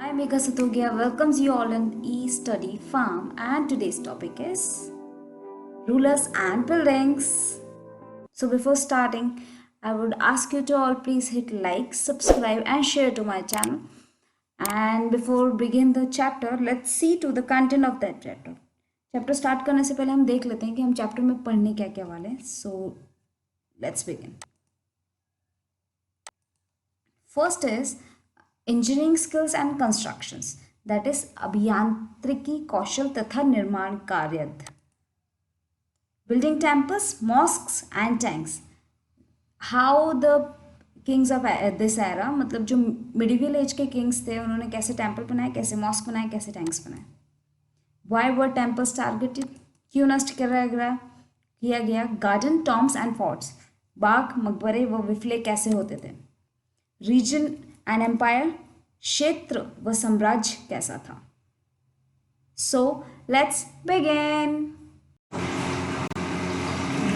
I'm Megha Satogia, welcomes you all in E-Study Farm, and today's topic is rulers and buildings. So before starting, I would ask you to all please hit like, subscribe and share to my channel. And before begin the chapter, let's see to the content of that chapter. Chapter start करने से पहले हम देख लेते हैं कि हम chapter में पढ़ने क्या क्या वाले हैं. सो let's begin. First is engineering skills and constructions, that is अभियांत्रिकी कौशल तथा निर्माण कार्य. Building temples, mosques and tanks. How the Kings of this era, मतलब जो मिडिवल एज के किंग्स थे, उन्होंने कैसे टेम्पल बनाए, कैसे मॉस्क बनाए, कैसे टैंक्स बनाए. वाई वर टेम्पल्स टारगेटेड, क्यों नष्ट किया गया. गार्डन, टॉम्स एंड फोर्ट्स, बाग, मकबरे व विफले कैसे होते थे. रीजन एंड एम्पायर, क्षेत्र व साम्राज्य कैसा था. So let's begin.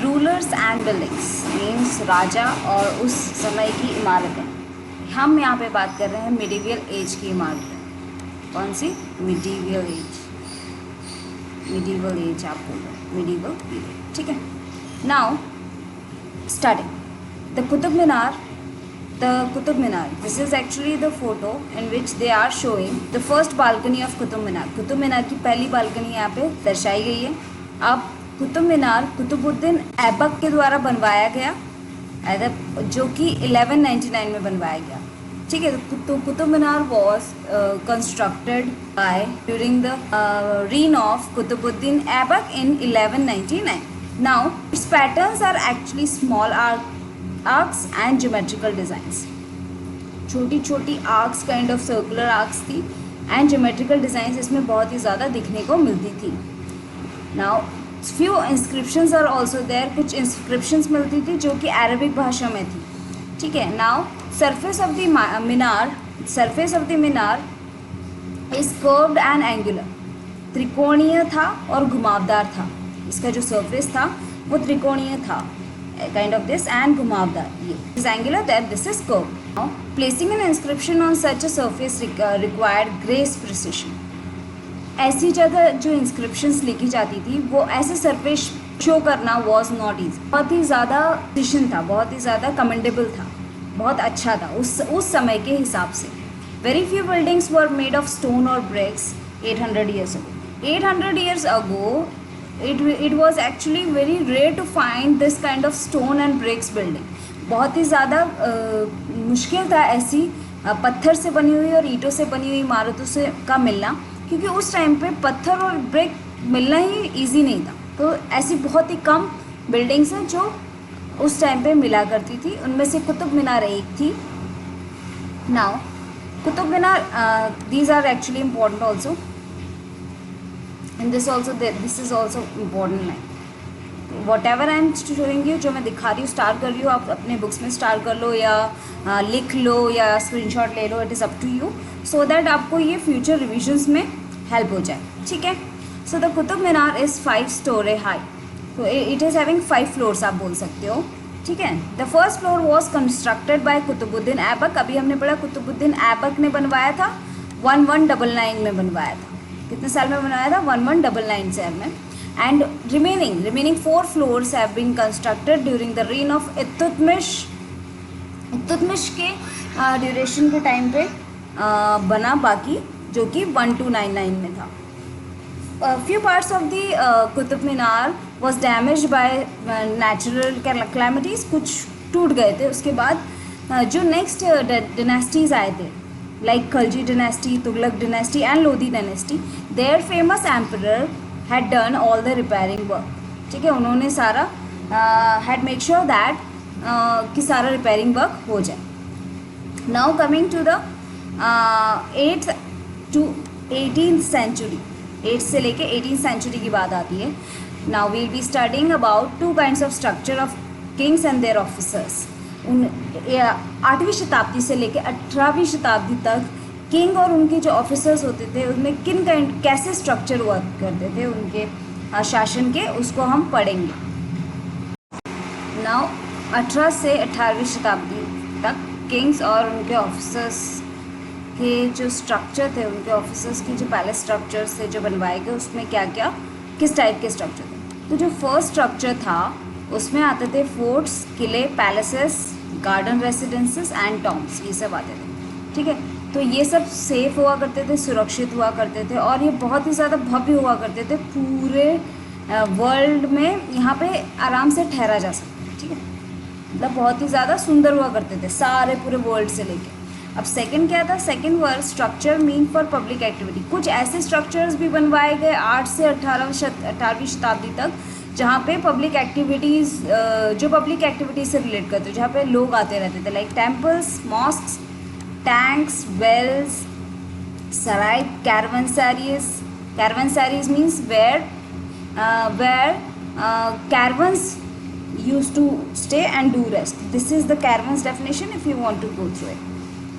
Rulers and buildings means राजा और उस समय की इमारतें. हम यहाँ पे बात कर रहे हैं मिडिवल एज की इमारतें. कौन सी? Medieval age. मिडिवल एज आप बोल रहे हो, मिडिवल पीरियड. ठीक है. Now starting the Qutub Minar. The Qutub Minar. This is actually the photo in which they are showing the first balcony of Qutub Minar. Qutub Minar की पहली बालकनी यहाँ पे दर्शाई गई है. अब कुतुब मीनार कुतुबुद्दीन ऐबक के द्वारा बनवाया गया, जो कि 1199 में बनवाया गया. ठीक है. तो Qutub Minar was constructed by during the reign of Qutbuddin Aibak in 1199. Now its patterns are actually small arcs and geometrical designs. छोटी छोटी arcs, kind of circular arcs थी, एंड ज्योमेट्रिकल डिज़ाइंस इसमें बहुत ही ज़्यादा दिखने को मिलती थी. Now few inscriptions are also there. कुछ इंस्क्रिप्शंस मिलती थी जो कि अरबिक भाषा में थी. ठीक है. Now surface of the Minar is curved and angular. त्रिकोणीय था और घुमावदार था. इसका जो सरफेस था वो त्रिकोणीय था, kind of this, and घुमावदार. ये is angular, that this is curved. Now placing an inscription on such a surface required great precision. ऐसी जगह जो इंस्क्रिप्शंस लिखी जाती थी वो ऐसे सरफेस शो करना was not easy. बहुत ही ज़्यादा प्रिसिशन था, बहुत ही ज़्यादा कमेंडेबल था, बहुत अच्छा था उस समय के हिसाब से. Very few buildings were made of stone or bricks 800 years ago. 800 years ago it was actually very rare to find this kind of stone and bricks building. बहुत ही ज़्यादा मुश्किल था ऐसी पत्थर से बनी हुई और ईंटों से बनी हुई इमारतों से का मिलना, क्योंकि उस टाइम पे पत्थर और ब्रिक मिलना ही इजी नहीं था. तो ऐसी बहुत ही कम बिल्डिंग्स हैं जो उस टाइम पे मिला करती थी. उनमें से कुतुब मीनार एक थी. Now Qutub Minar, these are actually important also. And this is also important line. Whatever I am showing you, जो मैं दिखा रही हूँ, स्टार कर रही हूँ, आप अपने बुक्स में स्टार कर लो या लिख लो या स्क्रीनशॉट ले लो. It is up to you, so that आपको ये फ्यूचर रिविजन्स में हेल्प हो जाए. ठीक है. So the Qutub Minar is 5 story high. तो इट इज़ हैविंग 5 floors आप बोल सकते हो. ठीक है. The first floor was constructed by Qutubuddin Aibak. अभी हमने पढ़ा कुतुबुद्दीन ऐबक ने बनवाया था, 1199 में बनवाया था. कितने साल में बनाया था? 1199 साल में. And remaining 4 floors have been constructed during the reign of Iltutmish. Iltutmish के ड्यूरेशन के टाइम पे बना बाकी, जो कि 1299 में था. Few parts of the Qutub Minar was damage by natural calamities. कुछ टूट गए थे. उसके बाद जो नेक्स्ट डिनेस्टीज़ आए थे, like Khalji dynasty, Tughlaq dynasty and Lodi dynasty, their famous emperor had done all the repairing work. ठीक है. उन्होंने सारा had make sure that कि सारा repairing work हो जाए. Now coming to the 8th to 18th century, 8 से लेके 18th century की बात आती है. Now we'll be studying about 2 kinds of structure of kings and their officers. 8वीं शताब्दी से लेकर 18वीं शताब्दी तक किंग और उनके जो ऑफिसर्स होते थे उनमें कैसे स्ट्रक्चर हुआ करते थे उनके शासन के, उसको हम पढ़ेंगे. नाउ 18 से 18वीं शताब्दी तक किंग्स और उनके ऑफिसर्स के जो स्ट्रक्चर थे, उनके ऑफिसर्स की जो पैलेस स्ट्रक्चर्स थे जो बनवाए गए, उसमें क्या क्या किस टाइप के स्ट्रक्चर थे। तो जो फर्स्ट स्ट्रक्चर था उसमें आते थे फोर्ट्स, किले, palaces, garden residences and Tom's, ये सब आते थे। ठीक है, तो ये सब सेफ हुआ करते थे, सुरक्षित हुआ करते थे और ये बहुत ही ज़्यादा भव्य हुआ करते थे। पूरे वर्ल्ड में यहाँ पे आराम से ठहरा जा सकता है। ठीक है, मतलब बहुत ही ज़्यादा सुंदर हुआ करते थे सारे पूरे वर्ल्ड से लेके। अब सेकंड क्या था, second word structure mean for public activity. कुछ ऐसे स्ट्रक्चर्स भी बनवाए गए 8 से 18वीं शताब्दी तक जहाँ पे पब्लिक एक्टिविटीज़, जो पब्लिक एक्टिविटीज़ से रिलेट करते, जहाँ पे लोग आते रहते थे, like temples, mosques, tanks, wells, sarai, caravanserais means where caravans used to stay and do rest. This is the caravans definition if you want to go through it.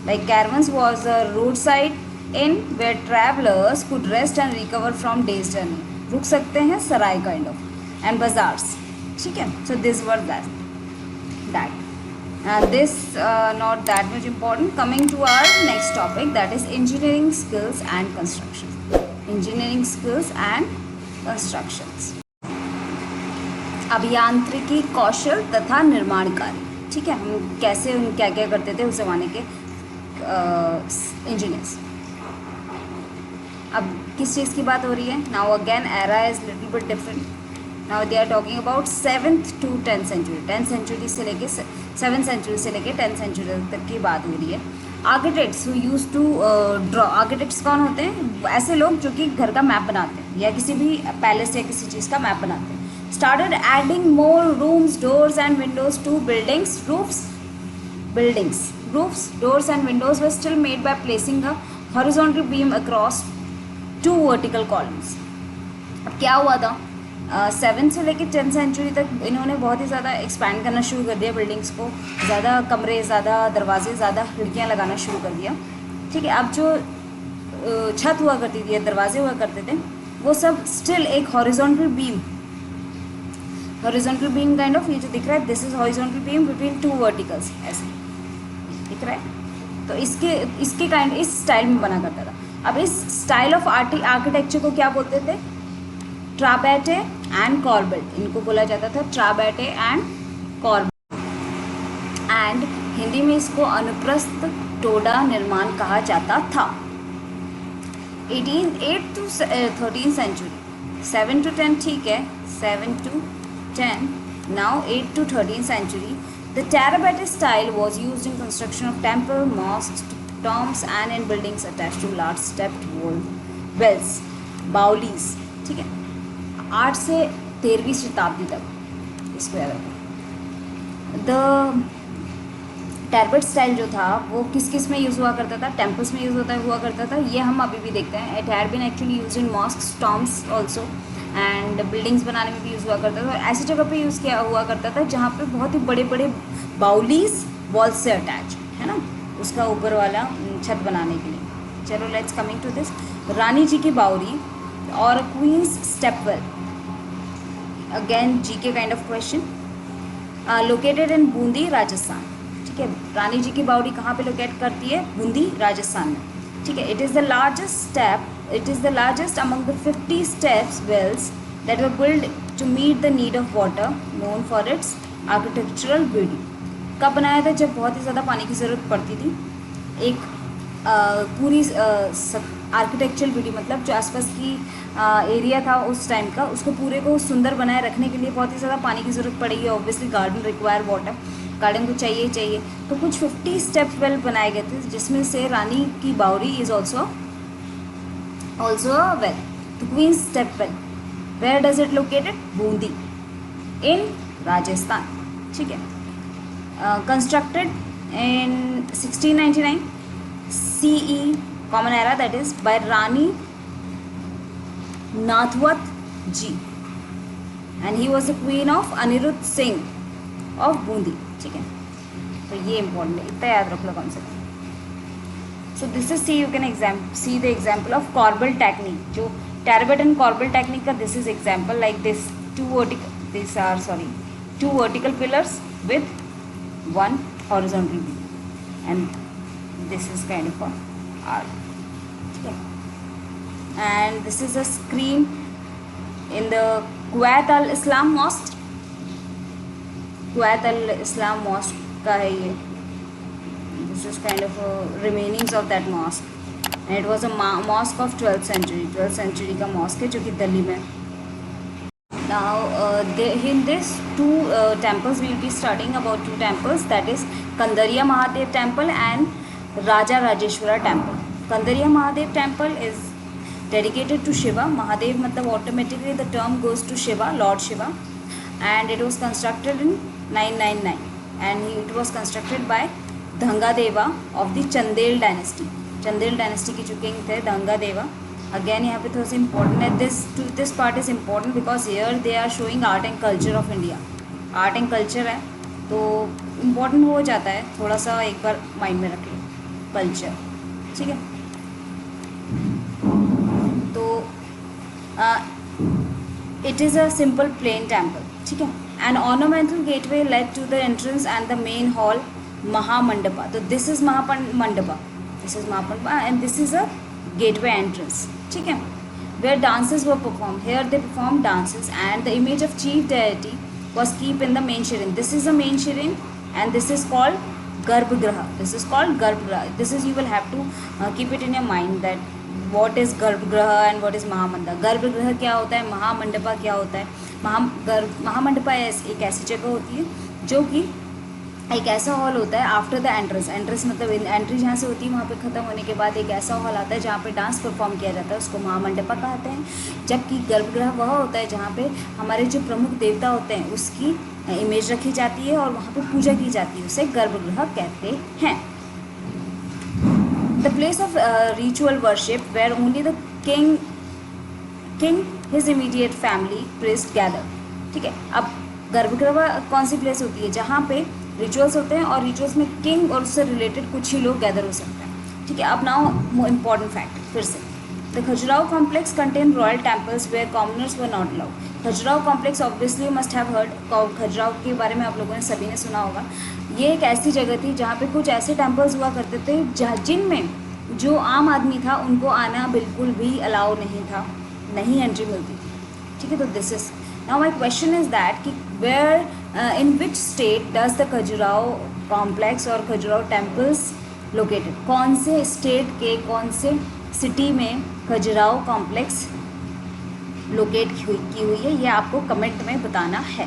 Like caravans was a roadside inn where travelers could rest and recover from day's journey. रुक सकते हैं, सराय kind of, and bazaars. ठीक है, so this was that. And this not that much important. Coming to our next topic, that is engineering skills and construction. Engineering skills and constructions. अभियांत्रिकी, कौशल तथा निर्माण कार्य। ठीक है, हम कैसे क्या क्या करते थे उस ज़माने के इंजीनियर्स। अब किस चीज़ की बात हो रही है? Now again era is little bit different. Now they are talking about 7th to 10th century. 10th century से लेके 7th सेंचुरी से लेके 10th सेंचुरी तक की बात हो रही है। Architects who use to draw. Architects कौन होते हैं? ऐसे लोग जो कि घर का मैप बनाते हैं या किसी भी पैलेस या किसी चीज़ का मैप बनाते हैं। Started adding more rooms, doors and windows to buildings. Roofs, doors and windows were still made by placing a horizontal beam across 2 vertical columns. अब क्या हुआ था? 7th से लेकर 10th सेंचुरी तक इन्होंने बहुत ही ज़्यादा एक्सपैंड करना शुरू कर दिया बिल्डिंग्स को। ज़्यादा कमरे, ज़्यादा दरवाजे, ज़्यादा खिड़कियाँ लगाना शुरू कर दिया। ठीक है, अब जो छत हुआ करती थी, दरवाजे हुआ करते थे, वो सब स्टिल एक हॉरिजॉन्टल बीम काइंड ऑफ, ये जो दिख रहा है, this is horizontal beam between 2 verticals, ऐसे दिख रहा है। तो इसके काइंड इस स्टाइल में बना करता था। अब इस स्टाइल ऑफ आर्किटेक्चर को क्या बोलते थे? ट्राबैटे एंड कॉर्बेट, इनको बोला जाता था ट्राबैटे एंड कॉर्बेट। एंड हिंदी में इसको अनुप्रस्थ टोडा निर्माण कहा जाता था। 8th to 13th century, 7 to 10 ठीक है, 7 to 10, now 8th to 13th century, the Tarabate style was used in construction of temple, mosques, tombs and in buildings attached to large stepped wells, baolis. ठीक है, 8 से 13वीं शताब्दी तक इसको याद रखो। द टैरबेट स्टाइल जो था वो किस किस में यूज़ हुआ करता था? टेम्पल्स में यूज़ हुआ करता था। ये हम अभी भी देखते हैं। It had been actually use in mosques, tombs also, and buildings बनाने में भी यूज़ हुआ करता था। और ऐसी जगह पे यूज़ किया हुआ करता था जहाँ पे बहुत ही बड़े बड़े बाउलीज वॉल से अटैच है ना, उसका ऊपर वाला छत बनाने के लिए। चलो लेट्स कमिंग टू दिस। रानी जी की बावरी और क्वींस स्टेपवेल, अगेन जी के kind of question. Located in Bundi, Rajasthan. ठीक है, रानी जी की बावड़ी कहाँ पे लोकेट करती है? बूंदी, राजस्थान में। ठीक है, it is the largest among the 50 steps wells that were built to meet the need of water, known for its architectural beauty. कब बनाया था? जब बहुत ही ज़्यादा पानी की ज़रूरत पड़ती थी। एक पूरी आर्किटेक्चरल ब्यूटी मतलब जो आसपास की एरिया था उस टाइम का, उसको पूरे को सुंदर बनाए रखने के लिए बहुत ही ज़्यादा पानी की ज़रूरत पड़ेगी। Obviously garden require water, garden को चाहिए। तो कुछ 50 स्टेप वेल बनाए गए थे जिसमें से Rani ki Bawri is also a well. The Queen's Step Well, where does it located? Bundi in Rajasthan. ठीक है, constructed in 1699 CE Common Era, that is by Rani Nathwat ji, and he was the queen of Anirudh Singh of Bundi. ठीक है, तो ये important है, इतना याद रख लो concept. So this is see the example of corbel technique. जो Tarbet and corbel technique का this is example, like this two vertical pillars with one horizontal beam, and this is kind of a arch, ठीक है. And this is a screen in the Quwwat al Islam mosque. Quwwat al Islam mosque का है ये. This is kind of remainings of that mosque. And it was a mosque of 12th century का mosque है जो कि दिल्ली में. Now in this two temples we will be studying about two temples, that is Kandariya Mahadev temple and Raja Rajeshwara temple. Kandariya Mahadev temple is dedicated to Shiva. Mahadev matlab automatically the term goes to Shiva, Lord Shiva, and it was constructed in 999 and it was constructed by Dhangadeva of the Chandel dynasty. Chandel dynasty के जो king थे Dhangadeva. Again यहाँ पे थोड़ा सा important है. This part is important because here they are showing art and culture of India. Art and culture है तो इम्पोर्टेंट हो जाता है. थोड़ा सा एक बार माइंड में रख लो कल्चर, ठीक है. तो it is a simple plain temple, ठीक है. An ornamental gateway led to the entrance and the main hall mahamandapa. तो this is mahamandapa, and this is a gateway entrance, ठीक है. where dances were performed, here they performed dances and the image of chief deity was kept in the main shirin. This is the main shirin and this is called garbhagriha. This is you will have to keep it in your mind that what is garbhagriha and what is mahamandapa. garbhagriha क्या होता है, महामंडपा क्या होता है. महामंडपा एक ऐसी जगह होती है जो कि एक ऐसा हॉल होता है आफ्टर द एंट्रेंस मतलब एंट्री जहाँ से होती है वहाँ पे ख़त्म होने के बाद एक ऐसा हॉल आता है जहाँ पे डांस परफॉर्म किया जाता है, उसको महामंडपा कहते हैं. जबकि गर्भगृह वह होता है जहाँ पे हमारे जो प्रमुख देवता होते हैं उसकी इमेज रखी जाती है और वहाँ पे पूजा की जाती है, उसे गर्भगृह कहते हैं. The place of ritual worship where only the king his immediate family priest gather, ठीक है. अब गर्भगृह कौन सी प्लेस होती है जहाँ पे रिचुअल्स होते हैं और रिचुअल्स में किंग और उससे रिलेटेड कुछ ही लोग गैदर हो सकते हैं, ठीक है. अब नाउ इम्पॉर्टेंट फैक्ट फिर से. The Khajuraho complex contain royal temples where commoners were not allowed. Khajuraho complex obviously must have heard. Khajuraho के बारे में आप लोगों ने सभी ने सुना होगा. ये एक ऐसी जगह थी जहाँ पे कुछ ऐसे टेम्पल्स हुआ करते थे जिनमें जो आम आदमी था उनको आना बिल्कुल भी अलाउ नहीं था, नहीं एंट्री मिलती थी, ठीक है. तो this is now my question is that कि where in which state does the Khajuraho complex और Khajuraho temples located. कौन से स्टेट के कौन से सिटी में खजुराहो कॉम्प्लेक्स लोकेट की हुई है ये आपको कमेंट में बताना है.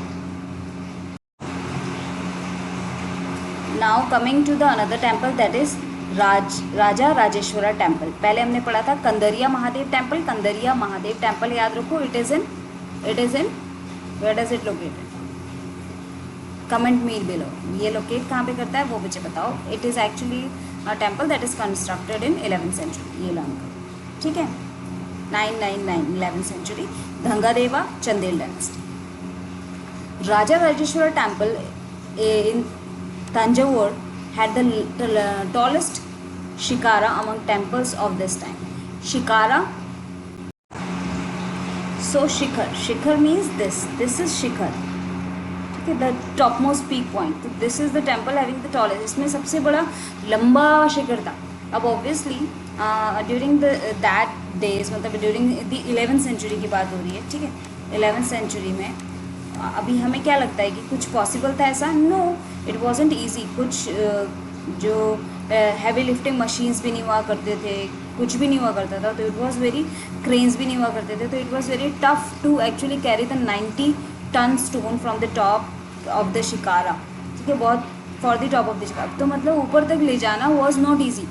Now coming to the another temple that is Raja Rajeshwara temple. पहले हमने पढ़ा था कंदरिया महादेव टेम्पल. कंदरिया महादेव टेम्पल याद रखो. It is in where does it located. Comment me below. ये लोकेट कहाँ पे करता है वो मुझे बताओ. It is actually a temple that is constructed in 11th century. ये लॉन्ग, ठीक है. 999 11th century. Dhangadeva Chandel dynasty. Raja Rajeshwar temple in Thanjavur had the tallest shikara among temples of this time. Shikara, so shikhar means this is shikhar, ठीक है, the topmost peak point. तो this is the temple having the tallest. इसमें सबसे बड़ा लंबा शिखर था. अब obviously during that days मतलब during the 11th century की बात हो रही है, ठीक है. 11th century में अभी हमें क्या लगता है कि कुछ पॉसिबल था ऐसा? No, it wasn't easy. कुछ जो हैवी लिफ्टिंग मशीन्स भी नहीं हुआ करते थे, कुछ भी नहीं हुआ करता था. तो इट वॉज वेरी क्रेन्स भी नहीं हुआ करते थे. तो it was very tough to actually carry the 90 ton stone from the top of the shikhara, ठीक है, बहुत for the top of the shikhara. तो मतलब ऊपर तक ले जाना वॉज नॉट ईजी,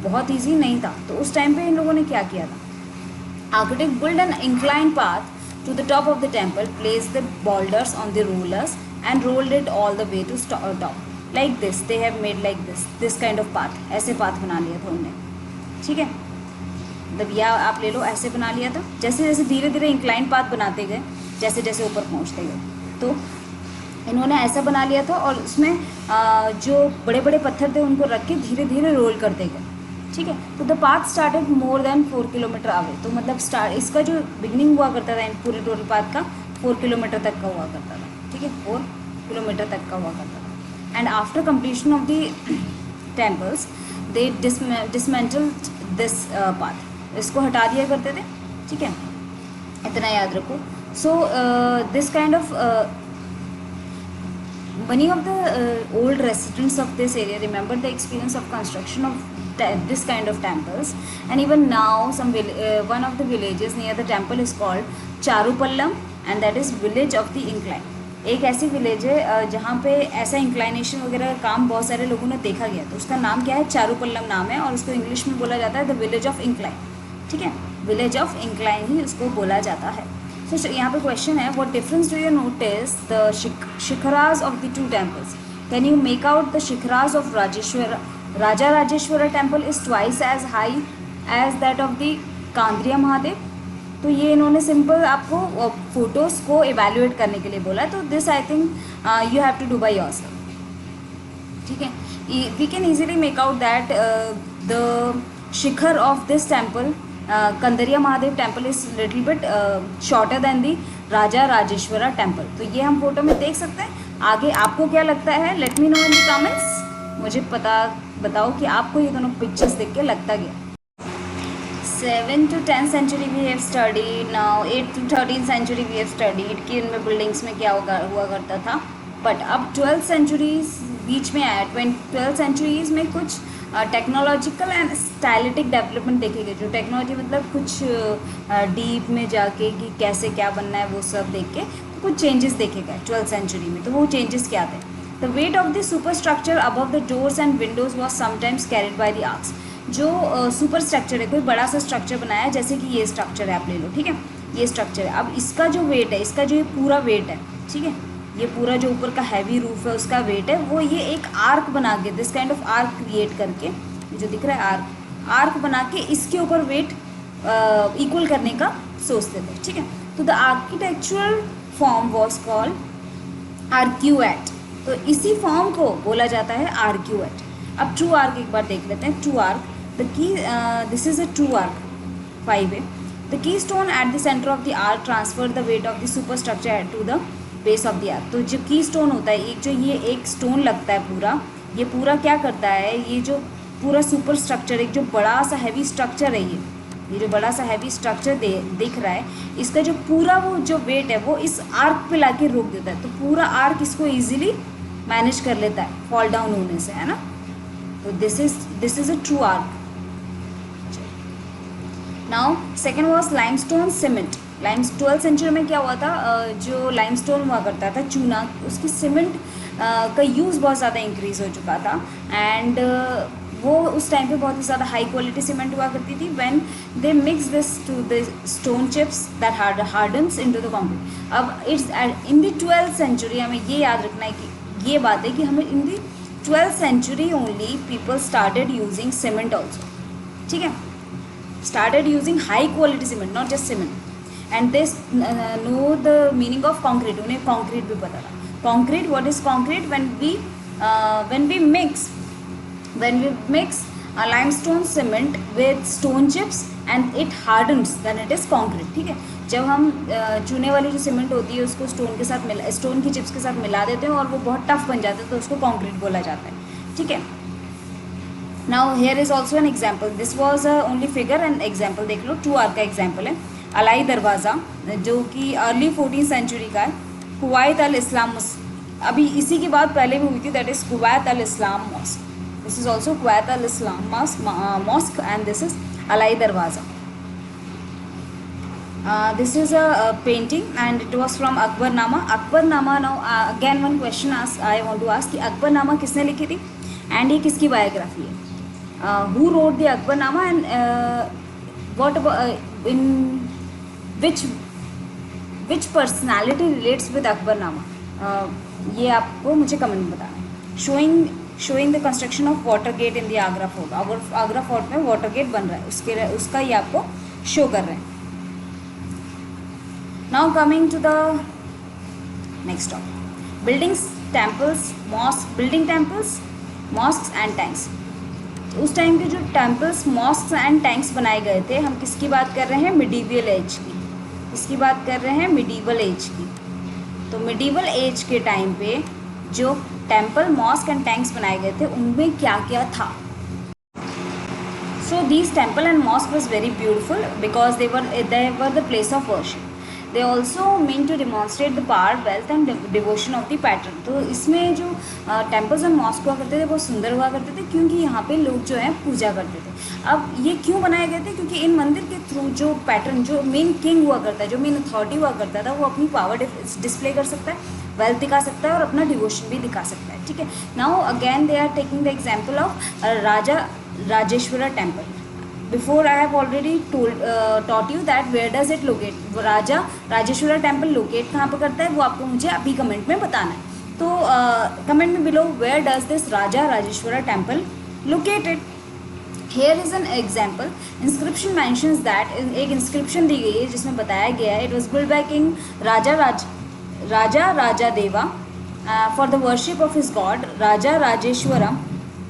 बहुत ईजी नहीं था. तो उस टाइम पे इन लोगों ने क्या किया था? Architect build an incline path to the top of the temple, placed the boulders on the rollers and rolled it all the way to top. Like this, they have made like this kind of path. ऐसे path बना लिया था उन्होंने, ठीक है. मतलब यह आप ले लो, ऐसे बना लिया था. जैसे जैसे धीरे धीरे इंक्लाइन पाथ बनाते गए, जैसे जैसे ऊपर पहुंचते गए, तो इन्होंने ऐसा बना लिया था. और उसमें जो बड़े बड़े पत्थर थे उनको रख के धीरे धीरे रोल करते गए, ठीक है. तो the path started more than 4 kilometre away. तो मतलब इसका जो बिगनिंग हुआ करता था इन पूरे टोटल पाथ का 4 किलोमीटर तक का हुआ करता था, ठीक है, 4 किलोमीटर तक का हुआ करता था. And after completion of the temples they dismantled this path, इसको हटा दिया करते थे, ठीक है, इतना याद रखो. So this kind of many of the old residents of this area remember the experience of construction of this kind of temples, and even now one of the villages near the temple is called Charupallam, and that is village of the incline. एक ऐसी village है जहाँ पे ऐसा inclination वगैरह का काम बहुत सारे लोगों ने देखा गया, तो उसका नाम क्या है, चारूपल्लम नाम है, और उसको इंग्लिश में बोला जाता है द विलेज ऑफ इंक्लाइन, ठीक है, विलेज ऑफ इंक्लाइन ही उसको बोला जाता है. तो यहाँ पे क्वेश्चन है, what difference do you notice the shikharas of the two temples, can you make out the shikharas of Raja Rajeshwara temple is twice as high as that of the Kandariya Mahadev. तो ये इन्होंने सिंपल आपको फोटोज़ को एवेल्युएट करने के लिए बोला है, तो this I think you have to do by yourself, ठीक है. We can easily make out that the shikhara of this temple Kandariya Mahadeva temple is little bit shorter than the Raja Rajeshwara temple. तो ये हम फोटो में देख सकते हैं. आगे आपको क्या लगता है, let me know in the comments, मुझे बताओ कि आपको ये दोनों पिक्चर्स देख के लगता गया. 7 to 10th century we have studied, now 8 to 13th century we have studied कि उनमें बिल्डिंग्स में क्या हुआ करता था. बट अब 12th centuries बीच में आया. 12th centuries में कुछ टेक्नोलॉजिकल एंड स्टाइलिटिक डेवलपमेंट देखे गए. जो टेक्नोलॉजी मतलब कुछ डीप में जाके कि कैसे क्या बनना है वो सब देख के तो कुछ चेंजेस देखे गए 12th century में. तो वो चेंजेस क्या थे, the weight of the super structure above the doors and Windows was sometimes carried by the arcs. जो सुपर स्ट्रक्चर है, कोई बड़ा सा स्ट्रक्चर बनाया है, जैसे कि ये स्ट्रक्चर है, आप ले लो, ठीक है, ये स्ट्रक्चर है. अब इसका जो वेट है, इसका जो ये पूरा वेट है, ठीक है, ये पूरा जो ऊपर का हैवी रूफ है उसका वेट है, वो ये एक आर्क बना के, this kind of arc create करके, जो दिख रहा है आर्क बना के इसके ऊपर वेट इक्वल करने का सोचते थे, ठीक है. तो the architectural form was called arcuate. तो इसी फॉर्म को बोला जाता है आर्क्यूएट. अब ट्रू आर्क एक बार देख लेते हैं. True arch, the key this is a true arch 5A. The key stone at the centre of the arch transfer the weight of the super structure to the base of the arch. तो जो की stone होता है, एक जो ये एक stone लगता है पूरा, ये पूरा क्या करता है, ये जो पूरा सुपर स्ट्रक्चर, एक जो बड़ा सा हैवी स्ट्रक्चर है, ये जो बड़ा सा हैवी स्ट्रक्चर दिख रहा है, इसका जो पूरा वो जो वेट है वो इस आर्क पे लाके रोक देता है. तो पूरा आर्क इसको ईजिली मैनेज कर लेता है फॉल डाउन होने से, है ना. तो this is a true arch. Now second was limestone cement. 12th century में क्या हुआ था, जो लाइमस्टोन हुआ करता था, चूना, उसकी सीमेंट का यूज़ बहुत ज़्यादा इंक्रीज़ हो चुका था. एंड वो उस टाइम पे बहुत ही ज़्यादा हाई क्वालिटी सीमेंट हुआ करती थी. When they mix this to the stone chips that hardens into the concrete. अब it's in the 12th century, हमें ये याद रखना है कि ये बात है कि हमें इन the 12th century only people started using cement also, ठीक है, started using high quality cement, not just cement. And they know the meaning of concrete. उन्हें concrete भी पता था. Concrete, what is concrete? When we mix limestone cement with stone chips and it hardens, then it is concrete, ठीक है. जब हम चूने वाली जो सीमेंट होती है उसको स्टोन की चिप्स के साथ मिला देते हैं और वो बहुत टफ बन जाता है, तो उसको कंक्रीट बोला जाता है, ठीक है. Now here is also an example. This was only figure and example देख लो. ट्रू आर्क का एग्जाम्पल है अलाई दरवाज़ा, जो कि अर्ली 14th सेंचुरी का है. कुवैत अल इस्लाम, अभी इसी की बात पहले भी हुई थी, that is Quwwat al Islam mosque. This is also Quwwat al Islam mosque and this is Alai Darwaza. This is a painting and it was from Akbarnama. Akbarnama, now again one question I want to ask कि Akbarnama किसने लिखी थी and ये किसकी बायोग्राफी है. Who wrote the Akbarnama and what about in which personality relates with Akbarnama. ये आपको मुझे कमेंट में बताना है. showing the construction of water gate in the Agra fort. Agra fort में वाटर गेट बन रहा है, उसका ये आपको शो कर रहे हैं. Now coming to the next topic, buildings, temples, mosques and tanks. उस टाइम के जो टेम्पल्स, मॉस्क्स एंड टैंक्स बनाए गए थे, हम किसकी बात कर रहे हैं, मिडीवल एज की. इसकी बात कर रहे हैं मिडीवल एज की. तो मिडीवल एज के टाइम पे जो टेम्पल, मॉस्क एंड टैंक्स बनाए गए थे उनमें क्या क्या था. So these temple and mosque was very beautiful because they were the place of worship. They also mean to demonstrate the power, wealth and devotion of the patron. तो इसमें जो टेम्पल्स और मॉस्क हुआ करते थे बहुत सुंदर हुआ करते थे क्योंकि यहाँ पे लोग जो है पूजा करते थे. अब ये क्यों बनाए गए थे? क्योंकि इन मंदिर के थ्रू जो पैटर्न, जो मेन किंग हुआ करता है, जो मेन अथॉरिटी हुआ करता था, वो अपनी पावर डिस्प्ले कर सकता है, वेल्थ दिखा सकता है और अपना डिवोशन भी दिखा सकता है. ठीक है. Now again they are taking the example of Raja Rajeshwara temple. Before I have already taught you that where does it locate. Raja Rajeshwara temple locate कहाँ पर करता है वो आपको मुझे अभी कमेंट में बताना है. तो कमेंट में below where does this Raja Rajeshwara temple located. Here is an example. Inscription mentions that, एक इंस्क्रिप्शन दी गई है जिसमें बताया गया है it was build by king Raja Raja Deva for the worship of his god Raja Rajeshwaram.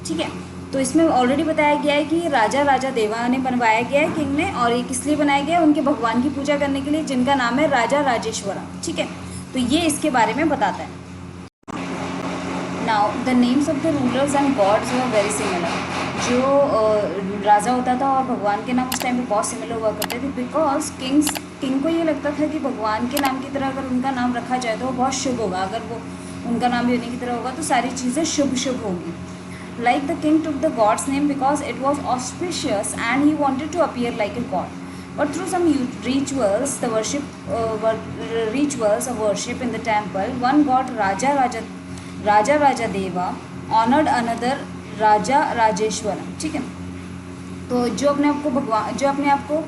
ठीक है. तो इसमें ऑलरेडी बताया गया है कि राजा राजा देवा ने बनवाया गया है किंग ने, और ये किस लिए बनाया गया है? उनके भगवान की पूजा करने के लिए जिनका नाम है राजा राजेश्वरा. ठीक है. तो ये इसके बारे में बताता है. Now the names of the rulers and gods were very similar. जो राजा होता था और भगवान के नाम उस टाइम पे बहुत सिमिलर हुआ करते थे बिकॉज किंग को ये लगता था कि भगवान के नाम की तरह अगर उनका नाम रखा जाए तो वो बहुत शुभ होगा. अगर वो उनका नाम भी उन्हीं की तरह होगा तो सारी चीज़ें शुभ शुभ होंगी. Like the king took the god's name because it was auspicious and he wanted to appear like a god. But through some rituals, rituals of worship in the temple, one god Raja Deva honored another Raja Rajeshwaram. ठीक है. तो जो अपने आप को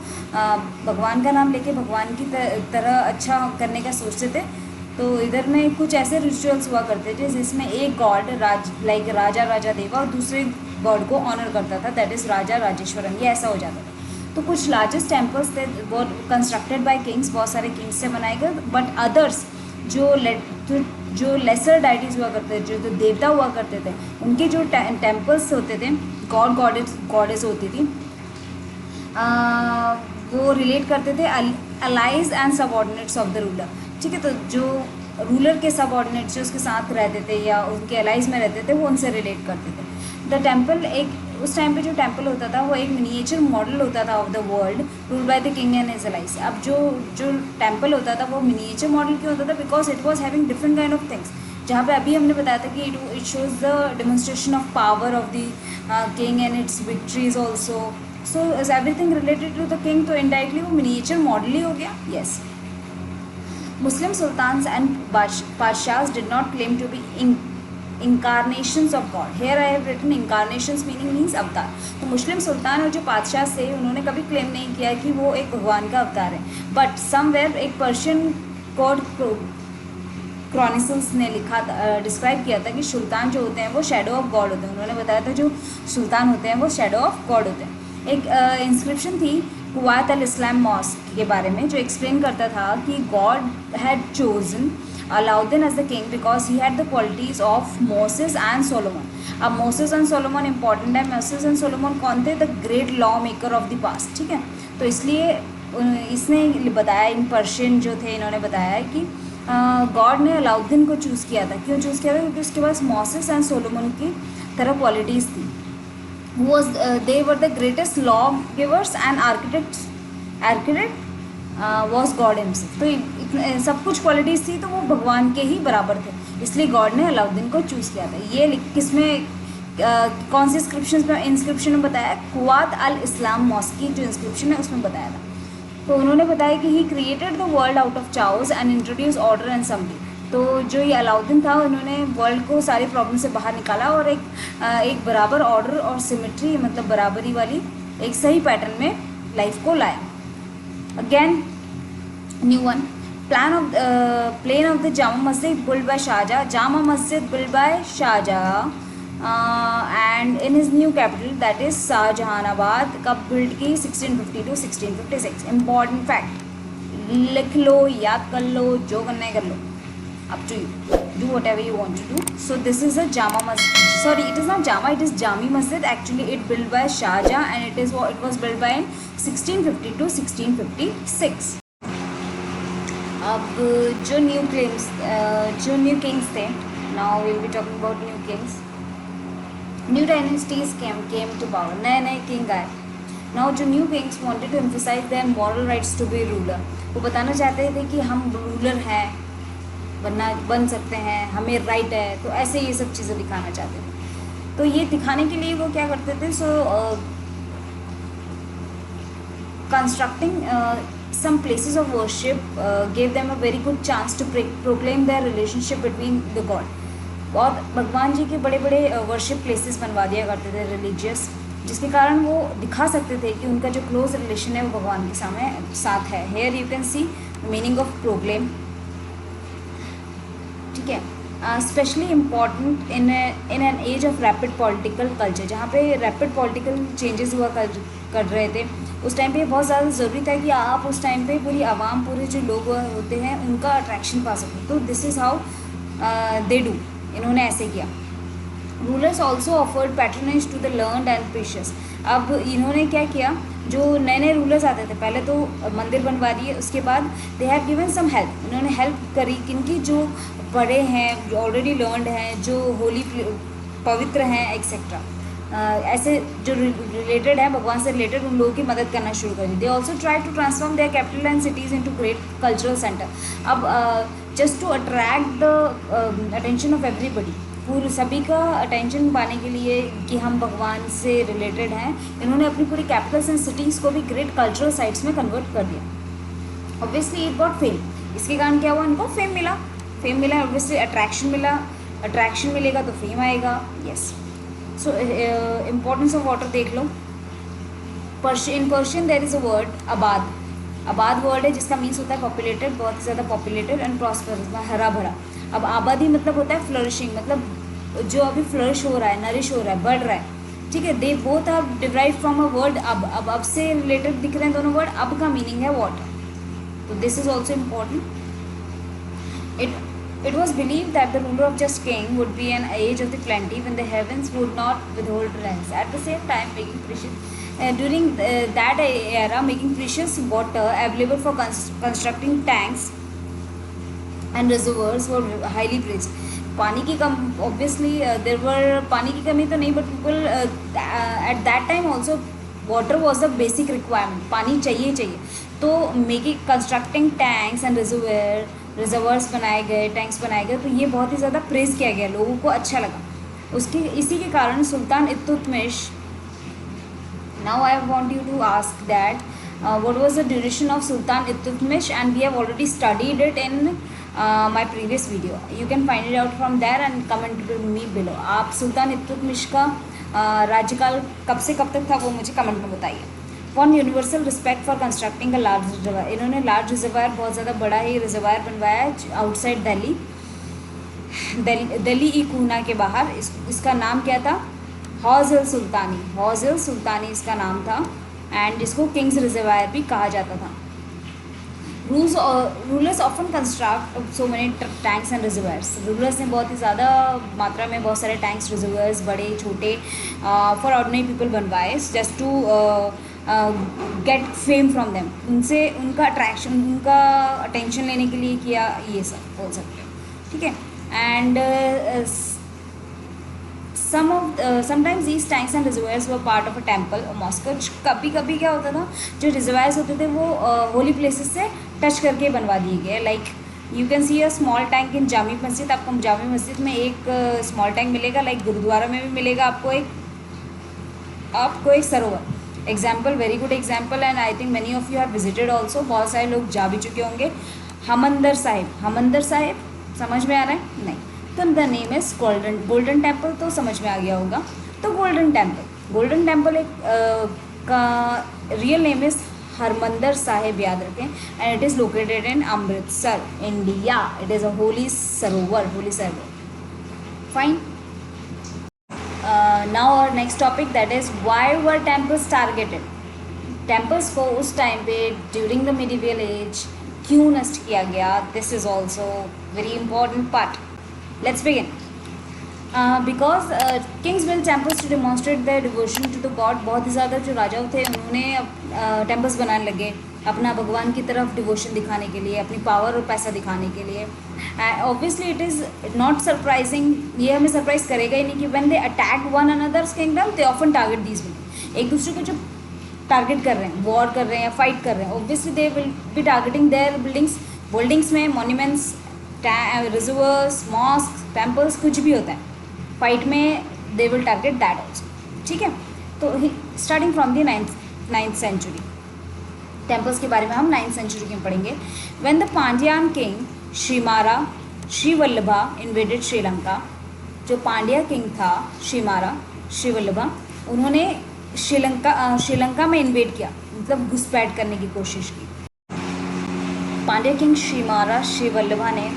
भगवान का नाम लेके भगवान की तरह अच्छा करने का सोचते थे, तो इधर में कुछ ऐसे रिचुअल्स हुआ करते थे जिसमें एक गॉड राजा राजा देवा और दूसरे गॉड को ऑनर करता था, दैट इज़ राजा राजेश्वरम. ये ऐसा हो जाता था. तो कुछ लार्जेस्ट टेम्पल्स थे वो कंस्ट्रक्टेड बाय किंग्स, बहुत सारे किंग्स से बनाए गए. बट अदर्स जो लेसर डाइटीज़ हुआ करते थे, जो देवता हुआ करते थे, उनके जो टेम्पल्स होते थे, गॉडेस होती थी, वो रिलेट करते थे allies and subordinates of the ruler. ठीक है. तो जो रूलर के सबऑर्डिनेट जो उसके साथ रहते थे या उनके अलाइज में रहते थे वो उनसे रिलेट करते थे. द टेम्पल उस टाइम पे जो टेम्पल होता था वो एक मिनिएचर मॉडल होता था of the world rule by the king and his allies. अब जो टेम्पल होता था वो मिनिएचर मॉडल क्यों होता था? Because it was having different kind of things. जहाँ पे अभी हमने बताया था कि it shows the demonstration of power of the king and its victories also. So is everything related to the king. तो इनडायरेक्टली वो मिनिएचर मॉडल ही हो गया. Yes. Muslim sultans and padshahs did not claim to be incarnations of God. Here I have written incarnations means अवतार. तो मुस्लिम सुल्तान और जो बादशाह से उन्होंने कभी क्लेम नहीं किया कि वो एक भगवान का अवतार है. बट समवेयर एक पर्शियन कोड क्रॉनिकल्स ने लिखा था, डिस्क्राइब किया था कि सुल्तान जो होते हैं वो शेडो ऑफ गॉड होते हैं. उन्होंने बताया था जो सुल्तान होते हैं वो शेडो ऑफ गॉड होते हैं. एक इंस्क्रिप्शन थी कुवैत अल इस्लाम मॉस्क के बारे में जो एक्सप्लेन करता था कि God had chosen Alauddin as the king because he had the qualities of Moses and Solomon. अब मोसेस एंड सोलोमन इंपॉर्टेंट है. मोसेस एंड सोलोमन कौन थे? The great law maker of the past. ठीक है. तो इसलिए इसने बताया, इन पर्शियन जो थे इन्होंने बताया कि गॉड ने अलाउद्दीन को चूज़ किया था. क्यों चूज़ किया था? क्योंकि उसके पास मोसेस एंड सोलोमन की तरह क्वालिटीज़ थी. They were the greatest lawgivers and architect was God himself. तो इतने सब कुछ क्वालिटीज़ थी तो वो भगवान के ही बराबर थे, इसलिए गॉड ने अलाउद्दीन को चूज़ किया था. ये किसमें कौन सी इंस्क्रिप्शन में बताया? कुवैत अल इस्लाम मॉस्क की जो इंस्क्रिप्शन है उसमें बताया था. तो उन्होंने बताया कि he created the world out of chaos and introduce order and summary. तो जो ये अलाउद्दीन था उन्होंने वर्ल्ड को सारी प्रॉब्लम से बाहर निकाला और एक बराबर ऑर्डर और सिमेट्री मतलब बराबरी वाली एक सही पैटर्न में लाइफ को लाया. Again new one plan of the Jama Masjid build by Shahjahan. Jama Masjid build by Shahjahan and in his new capital that is Shahjahanabad. कब बिल्ड की? 1650 to 1656. इम्पॉर्टेंट फैक्ट लिख लो, याद कर लो, जो करना है कर लो. Up to you. Do whatever you want to do. So this is a Jama Masjid. Sorry, it is not Jama. It is Jami Masjid. Actually, it built by Shah Jahan, and it was built by in 1650 to 1656. अब जो new Kings थे, now we'll be talking about new kings. New dynasties came to power. नए king आए. Now जो new kings wanted to emphasise their moral rights to be ruler, वो बताना चाहते थे कि हम रूलर हैं, बन सकते हैं, हमें राइट है, तो ऐसे ये सब चीज़ें दिखाना चाहते थे। तो ये दिखाने के लिए वो क्या करते थे, सो constructing some places of worship gave them a very good chance to proclaim their relationship between the God। और भगवान जी के बड़े बड़े वर्शिप प्लेसेस बनवा दिया करते थे रिलीजियस, जिसके कारण वो दिखा सकते थे कि उनका जो क्लोज रिलेशन है वो भगवान के साथ है। Here you can see meaning of proclaim, ठीक है। Specially important in an age of rapid political culture, जहाँ पे रैपिड पॉलिटिकल चेंजेस हुआ कर रहे थे उस टाइम पे बहुत ज़्यादा ज़रूरी था कि आप उस टाइम पे पूरी आवाम, पूरे जो लोग होते हैं उनका अट्रैक्शन पा सकें। तो this is how they do, इन्होंने ऐसे किया। Rulers also offered patronage to the learned and precious. अब इन्होंने क्या किया, जो नए नए रूलर्स आते थे, पहले तो मंदिर बनवा दिए, उसके बाद they have given some help, इन्होंने हेल्प करी किनकी, जो बड़े हैं, जो ऑलरेडी लर्नड हैं, जो होली पवित्र हैं एक्सेट्रा, ऐसे जो रिलेटेड है भगवान से रिलेटेड, उन लोगों की मदद करना शुरू कर दी। They also try to transform their capital and cities into great cultural center. अब just to attract the attention of everybody, पूरे सभी का अटेंशन पाने के लिए कि हम भगवान से रिलेटेड हैं, इन्होंने अपनी पूरी कैपिटल्स एंड सिटीज़ को भी ग्रेट कल्चरल साइट्स में कन्वर्ट कर दिया। ऑब्वियसली इट गॉट फेम, इसके कारण क्या हुआ, इनको फेम मिला, ऑब्वियसली अट्रैक्शन मिला, अट्रैक्शन मिलेगा तो फेम आएगा। Yes, so importance of water देख लो। In Persian there is a word abad. Abad word है जिसका मीन्स होता है पॉपुलेटेड, बहुत ही ज़्यादा पॉपुलेटेड एंड प्रॉस्परस, हरा भरा। अब आबादी मतलब होता है फ्लरिशिंग, मतलब जो अभी फ्लरिश हो रहा है, नरिश हो रहा है, बढ़ रहा है, ठीक है। They both are derive from a word अब अब से रिलेटेड दिख रहे हैं दोनों वर्ड। अब का मीनिंग है वाटर, तो this is also important. It was believed that the ruler of just king would be an age of the plenty when the heavens would not withhold rains. At the same time, making precious during that era, making precious water available for constructing tanks and reservoirs were highly praised. पानी की कम, obviously there were पानी की कमी तो नहीं, but people at that time also water was the basic requirement, पानी चाहिए। तो making constructing tanks and reservoirs बनाए गए, टैंक्स बनाए गए, तो ये बहुत ही ज़्यादा प्रेज़ किया गया, लोगों को अच्छा लगा। इसी के कारण sultan Iltutmish, now I want you to ask that what was the duration of sultan Iltutmish, and we have already studied it in my previous video. You can find it out from there and comment to me below. आप sultan Iltutmish का राज्यकाल कब से कब तक था वो मुझे comment में बताइए। One universal respect for constructing a large reservoir, इन्होंने लार्ज रिजर्वायर, बहुत ज़्यादा बड़ा ही रिजर्वायर बनवाया है आउटसाइड दिल्ली ई कूना के बाहर। इसका नाम क्या था, हौज़ अल सुल्तानी इसका नाम था, एंड इसको किंग्स रिजर्वायर भी कहा जाता था। Rulers often construct so many tanks and reservoirs, rulers ने बहुत ही ज़्यादा मात्रा में बहुत सारे टैंक्स, रिजर्वायर्स, बड़े छोटे, फॉर ऑर्डिनरी पीपल बनवाए, just to get fame from them, उनसे उनका अट्रैक्शन, उनका अटेंशन लेने के लिए किया, ये सब बोल सकते हो, ठीक है। And sometimes these tanks and reservoirs were part of a temple or mosque। कभी कभी क्या होता था, जो रिजर्वायर्स होते थे वो होली प्लेसेस से टच करके बनवा दिए गए। Like you can C a small tank in Jami मस्जिद, आपको जामी मस्जिद में एक स्मॉल टैंक मिलेगा, लाइक गुरुद्वारा में भी मिलेगा आपको एक सरोवर। Example, very good example, and I think many of you have visited also, बहुत सारे लोग जा भी चुके होंगे। हरमंदिर साहिब समझ में आ रहा है? नहीं, तो the name is golden temple, तो समझ में आ गया होगा। तो गोल्डन टेम्पल एक का real name is Harmandir Sahib, याद रखें, and it is located in Amritsar, India. It is a holy sarovar. Fine. Now our next topic, that is why were temples targeted. Temples को उस टाइम पे ड्यूरिंग द मिडिवल एज क्यों नष्ट किया गया, this is also very important part. Let's begin. Because kings built temples to demonstrate their devotion to the god। बहुत ही ज़्यादा जो राजाओं थे उन्होंने टेम्पल्स बनाने लगे अपना भगवान की तरफ डिवोशन दिखाने के लिए, अपनी पावर और पैसा दिखाने के लिए। Obviously it is not surprising, ये हमें सरप्राइज करेगा ही नहीं कि when they attack one another's kingdom they often target these building. एक दूसरे को जब टारगेट कर रहे हैं, वॉर कर रहे हैं या फाइट कर रहे हैं, obviously they will be targeting their buildings में मॉन्यूमेंट्स, रिजर्वर्स, मॉस्क, टेम्पल्स, कुछ भी होता है फाइट में, they will target that also. ठीक है. तो starting from the ninth century, temples के बारे में हम 9th सेंचुरी में पढ़ेंगे. When the Pandyan king Srimara Srivallabha invaded Sri Lanka, जो पांड्या किंग था श्रीमारा श्रीवल्लभा, उन्होंने श्रीलंका में इन्वेड किया, मतलब घुसपैठ करने की कोशिश की. पांड्या किंग श्रीमारा श्रीवल्लभा ने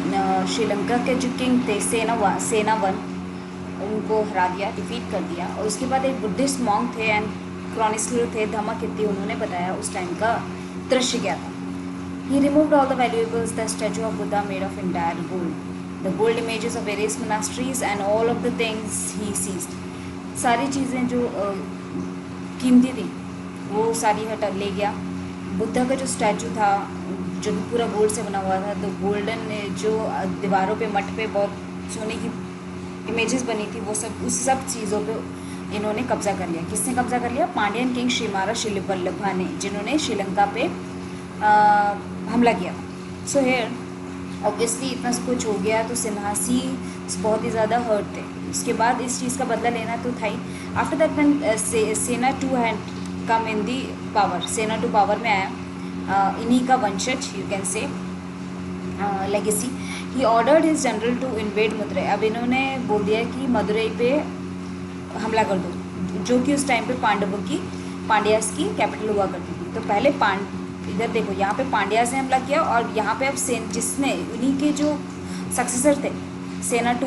श्रीलंका के जो किंग थे सेनावन, उनको हरा दिया, डिफीट कर दिया. और उसके बाद एक बुद्धिस्ट मॉन्क थे एंड क्रॉनिकलर थे धम्मकित्ती, उन्होंने बताया उस टाइम का दृश्य क्या था. He removed all the valuables, the statue of Buddha made of entire gold, the gold images of various monasteries and all of the things he seized. सारी चीज़ें जो कीमती थी वो सारी हटा ले गया. बुद्धा का जो स्टैचू था जो पूरा गोल्ड से बना हुआ था, तो गोल्डन जो दीवारों पे मठ पे बहुत सोने की इमेजेस बनी थी, वो सब उस सब चीज़ों पे इन्होंने कब्जा कर लिया. किसने कब्जा कर लिया? पांड्यन किंग श्रीमारा श्रीवल्लभा ने, जिन्होंने श्रीलंका पे हमला किया. सो हेयर ऑब्वियसली इतना सब कुछ हो गया तो सिन्हासी बहुत ही ज़्यादा हर्ट थे. उसके बाद इस चीज़ का बदला लेना तो था ही. After that when Sena two had come in the power, Sena two power में आया, इन्हीं का वंशज, you can say legacy. He ordered his general to invade Madurai. अब इन्होंने बोल दिया कि मदुरई पे हमला कर दो, जो कि उस टाइम पे पांड्यास की कैपिटल हुआ करती थी. तो पहले इधर देखो, यहाँ पे पांड्या से हमला किया, और यहाँ पे अब जिसने उन्हीं के जो सक्सेसर थे सेना टू,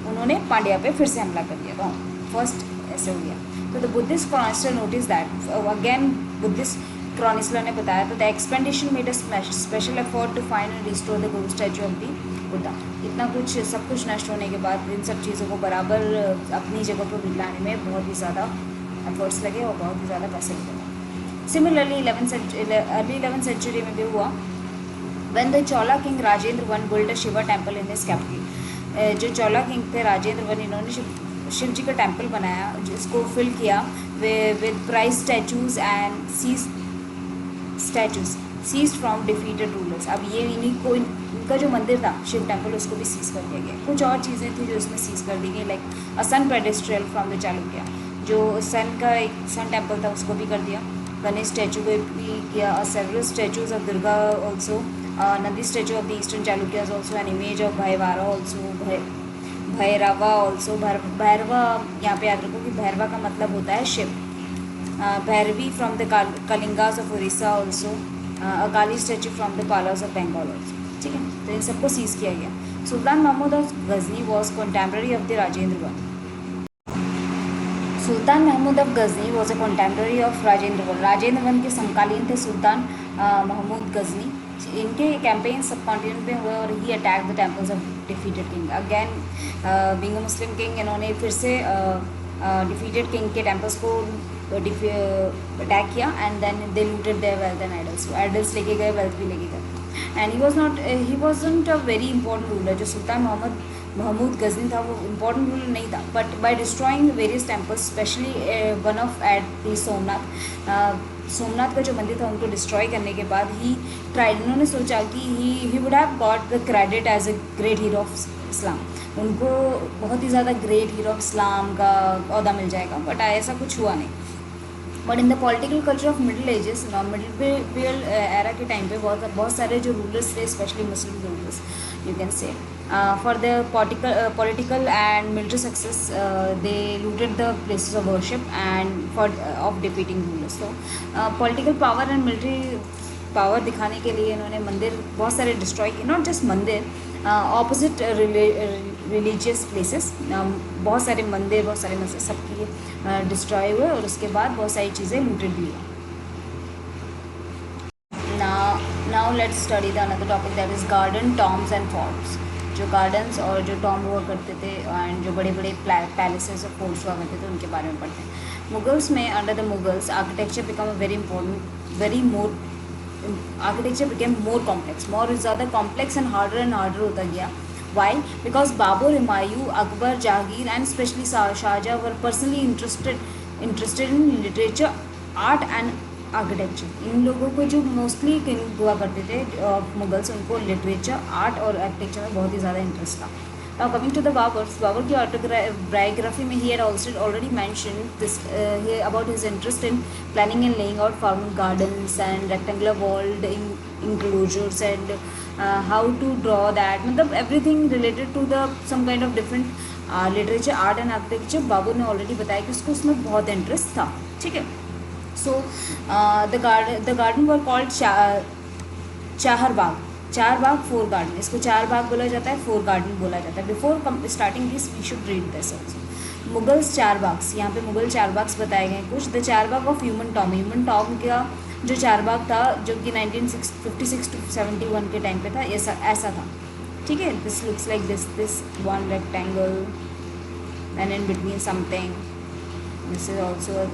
उन्होंने पांड्या पे फिर से हमला कर दिया. तो फर्स्ट ऐसे हो गया. तो the Buddhist chronicler notice that, again Buddhist chronicler ने बताया, तो the expedition made a special effort to find and restore the gold statue of the Buddha. इतना कुछ सब कुछ नष्ट होने के बाद इन सब चीज़ों को बराबर अपनी जगह पर लाने में बहुत ही ज़्यादा एफर्ट्स लगे और बहुत ही ज़्यादा पैसे लगे. सिमिलरली अर्ली 11th सेंचुरी में भी हुआ. When the Chola king Rajendra one build a Shiva temple in his capital. जो चोला किंग थे राजेंद्र वन, इन्होंने शिव जी का टेम्पल बनाया, जिसको फिल किया with prize statues and seized from defeated rulers. अब ये इनका जो मंदिर था शिव टेम्पल, उसको भी सीज कर दिया गया. कुछ और चीज़ें थी जो इसमें सीज कर दी गई, like a sun pedestal from the Chalukya, जो सन का एक सन टेम्पल था उसको भी कर दिया. गणेश स्टैचू को भी किया. Several statues of Durga also. Nandi statue of the eastern Chalukyas also. An image of Bhairava also. Bhairava also. Bhairava, यहाँ पे याद रखो कि भैरवा का मतलब होता है Shiv. Bhairavi from the कलिंगास of Orissa also. Akali statue from the Palas of Bengal also. ठीक है, तो इन सबको सीज किया गया. सुल्तान Mahmood of Ghazni was contemporary of the Rajendra one. Sultan Mahmood of Ghazni was a contemporary of Rajendra one. Rajendra one के समकालीन थे सुल्तान महमूद गजनी. इनके कैंपेन सब कॉन्टिनेंट में हुए और he attack the temples of defeated king. Again being a Muslim king, इन्होंने फिर से डिफीटेड किंग के टेम्पल्स को अटैक किया and then they looted their wealth and idols. Idols लेके गए, वेल्थ भी लेके गए. And he wasn't a very important ruler. जो सुल्तान महमूद गजनी था वो इम्पॉर्टेंट रूलर नहीं था, but by destroying various temples, specially one of at the Somnath का जो मंदिर था उनको डिस्ट्रॉय करने के बाद ही ट्राइड, उन्होंने सोचा कि he would have got the credit as a great hero of Islam. उनको बहुत ही ज़्यादा ग्रेट हीरो ऑफ इस्लाम का ओहदा मिल जाएगा, बट ऐसा कुछ हुआ नहीं. But in the political culture of middle ages, middle period era के टाइम पे बहुत सारे जो रूलर्स थे, specially Muslim rulers, you can से, for the political and military success, they looted the places of worship and for of defeating rulers. So political power and military power दिखाने के लिए इन्होंने मंदिर बहुत सारे डिस्ट्रॉय किए. नॉट जस्ट मंदिर, ऑपोजिट रिलीजियस प्लेसेस, बहुत सारे मंदिर, बहुत सारे मस्जिद सबकी डिस्ट्रॉय हुए और उसके बाद बहुत सारी चीज़ें लूटेड भी हुई. Now let's study the another topic, that is garden, tombs and forts. जो गार्डन्स और जो टॉम्ब हुआ करते थे एंड जो बड़े बड़े पैलेसेस और फोर्ट्स हुआ करते थे, उनके बारे में पढ़ते हैं. मुगल्स में, under the Mughals, architecture become a very important architecture became more complex. More ज़्यादा कॉम्प्लेक्स एंड हार्डर होता गया. Why? Because Babur, Humayun, Akbar, Jahangir and especially Shah Jahan were personally interested in literature, art and architecture. इन लोगों को जो मोस्टली हुआ करते थे मुगल्स, उनको लिटरेचर, आर्ट और आर्किटेक्चर में बहुत ही ज़्यादा इंटरेस्ट था। Now coming to the Babur's, Babur की बायोग्राफी में ही had also already mentioned this here about his interest in planning and laying out formal gardens and rectangular walled enclosures and how to draw that, मतलब everything related to the some kind of different literature, art and architecture. Babur ने already बताया कि उसको उसमें बहुत interest था, ठीक है। So the garden were called चार बाग, चार बाग, फोर गार्डन। इसको चार बाग बोला जाता है, फोर गार्डन बोला जाता है। Before starting this we should read this also. Mughals charbaghs, यहाँ पे मुगल चार बाग्स बताए गए कुछ। The char bagh of Humayun tomb, Humayun tomb का जो चार बाग था, जो कि 1956 टू 71 के टाइम पे था, ऐसा था, ठीक है। This looks like this one rectangle and in between something, this is also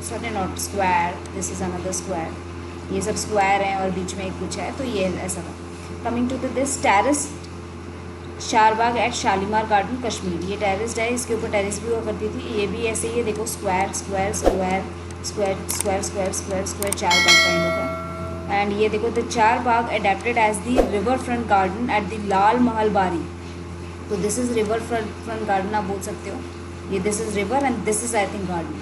certain not square, this is another square. ये सब स्क्वायर हैं और बीच में कुछ है, तो ये ऐसा था। Coming to this terrace charbagh at Shalimar garden Kashmir, ये टेरेस्ड है, इसके ऊपर टेरेस भी हुआ करती थी। ये भी ऐसे ही है, देखो square square square square square square square square, char bagh kind of है। एंड ये देखो the char bagh adapted as the river front garden at the Lal Mahal Bari, तो this is river front garden आप बोल सकते हो। ये this is river and this is I think garden,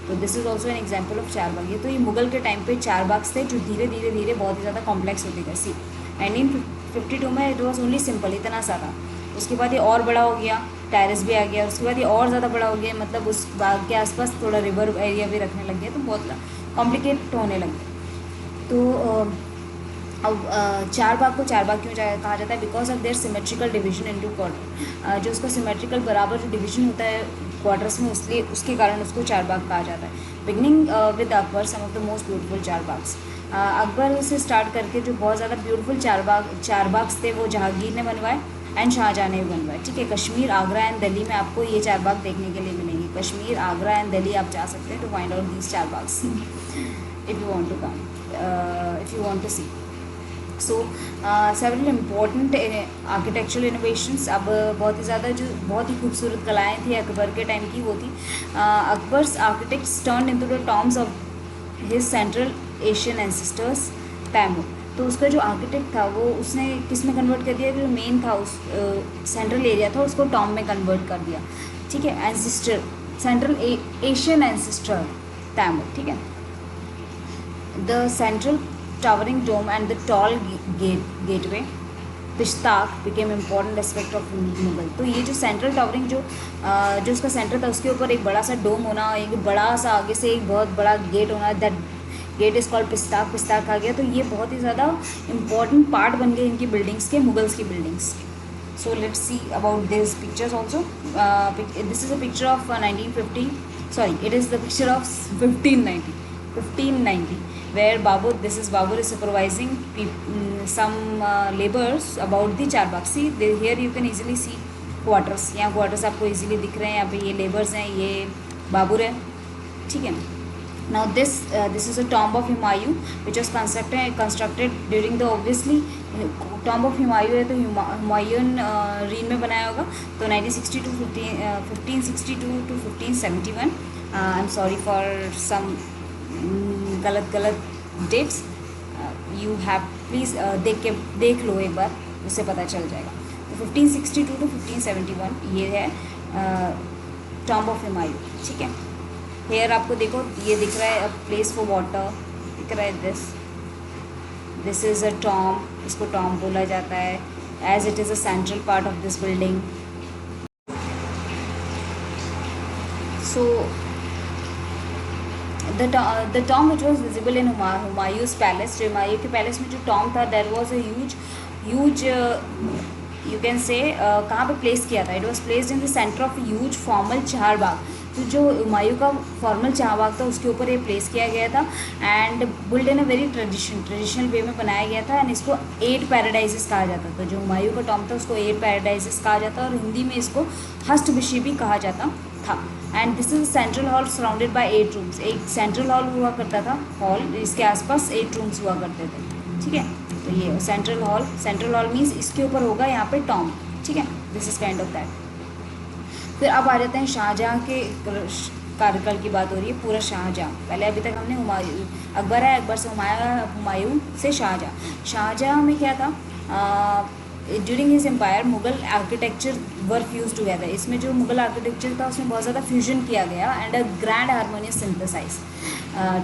तो this is also an example of char bagh. ये तो ये मुगल के टाइम पे चार बाग थे जो धीरे धीरे धीरे बहुत ही ज़्यादा कॉम्प्लेक्स होते गए। सी 1952 में इट वॉज ओनली सिंपल, इतना सा था। उसके बाद ये और बड़ा हो गया, टेरेस भी आ गया, उसके बाद ये और ज़्यादा बड़ा हो गया, मतलब उस बाग के आसपास थोड़ा रिवर एरिया भी रखने लग गया, तो बहुत कॉम्प्लिकेट होने लग गया। तो अब चार बाग को चार बाग क्यों कहा जाता है? Because of their symmetrical division into quarter, जो उसका सिमेट्रिकल बराबर जो डिवीजन होता है क्वार्टर्स में, इसलिए उसके कारण उसको चार बाग कहा जाता है। Beginning with Akbar, some of the most beautiful charbaghs, Akbar से स्टार्ट करके जो बहुत ज़्यादा ब्यूटीफुल चार बाग्स थे वो जहांगीर ने बनवाए एंड शाहजहाँ ने भी बनवाए, ठीक है। कश्मीर, आगरा एंड दिल्ली में आपको ये चार बाग देखने के लिए मिलेंगे। कश्मीर, आगरा एंड दिल्ली आप जा सकते हैं to find out these char baghs if you want to come, if you want to see. So several important architectural innovations, अब बहुत ही ज़्यादा जो बहुत ही खूबसूरत कलाएँ थी अकबर के टाइम की, वो थी Akbar's architects turn into the tombs of his Central Asian ancestors Timur. तो उसका जो आर्किटेक्ट था वो उसने किस में कन्वर्ट कर दिया, जो मेन था उस सेंट्रल एरिया था उसको टॉम में कन्वर्ट कर दिया, ठीक है। Ancestor, Central Asian ancestor Timur, ठीक है। The Central towering dome and the tall gateway pishtaq became important aspect of Mughal. तो ये जो सेंट्रल टावरिंग जो उसका सेंटर था, उसके ऊपर एक बड़ा सा डोम होना, एक बड़ा सा आगे से एक बहुत बड़ा गेट होना, दैट गेट इज़ कॉल्ड पिश्ताक, पिश्ताक आ गया। तो ये बहुत ही ज़्यादा इंपॉर्टेंट पार्ट बन गए इनकी बिल्डिंग्स के, मुगल्स की बिल्डिंग्स के। So let's see about this pictures also. This is a picture of 1950, sorry it is the picture of 1590 where this is Babur is supervising some laborers about the Charbagh. See here you can easily see quarters, यहाँ quarters आपको easily दिख रहे हैं, यहाँ पे ये laborers हैं, ये बाबुर है, ठीक है। Now this is a tomb of Humayun which was constructed during the obviously tomb of Humayun है, तो हुमायूं रीन में बनाया होगा, तो 1562 to 1571। I am sorry for some गलत डेट्स, यू हैव प्लीज़ देख लो एक बार, उससे पता चल जाएगा। तो 1562 टू 1571 ये है टॉम्ब ऑफ हुमायूं, ठीक है। हेयर आपको देखो ये दिख रहा है, प्लेस फॉर वाटर दिख रहा है, दिस इज़ अ टॉम्ब, इसको टॉम्ब बोला जाता है as it is a central part of this building. So the tomb which was visible in Humayun's palace, Humayun के पैलेस में जो टॉम्ब था, there was a huge you can say कहाँ पे प्लेस किया था, it was placed in the center of a huge formal चार बाग। तो जो हुमायूं का फॉर्मल चार बाग था उसके ऊपर ये प्लेस किया गया था and build in a very traditional way में बनाया गया था एंड इसको 8 पैराडाइजेस कहा जाता था। जो हुमायूं का टॉम्ब था उसको 8 पैराडाइजेस कहा जाता और हिंदी में इसको हस्तबिशी भी कहा जाता था। And this is central hall surrounded by 8 rooms, एक सेंट्रल हॉल हुआ करता था, हॉल इसके आसपास 8 रूम्स हुआ करते थे, ठीक है। तो ये सेंट्रल हॉल मीन्स इसके ऊपर होगा यहाँ पे टॉम्ब, ठीक है। This is kind of that. फिर अब आ जाते हैं शाहजहाँ के कार्यकाल की बात हो रही है, पूरा शाहजहाँ। पहले अभी तक हमने अकबर है, अकबर से हुमायूं से शाहजहाँ। शाहजहाँ में क्या था, during his empire Mughal architecture were fuse together. इसमें जो मुगल आर्किटेक्चर था उसमें बहुत ज़्यादा फ्यूजन किया गया and a grand harmonious synthesize,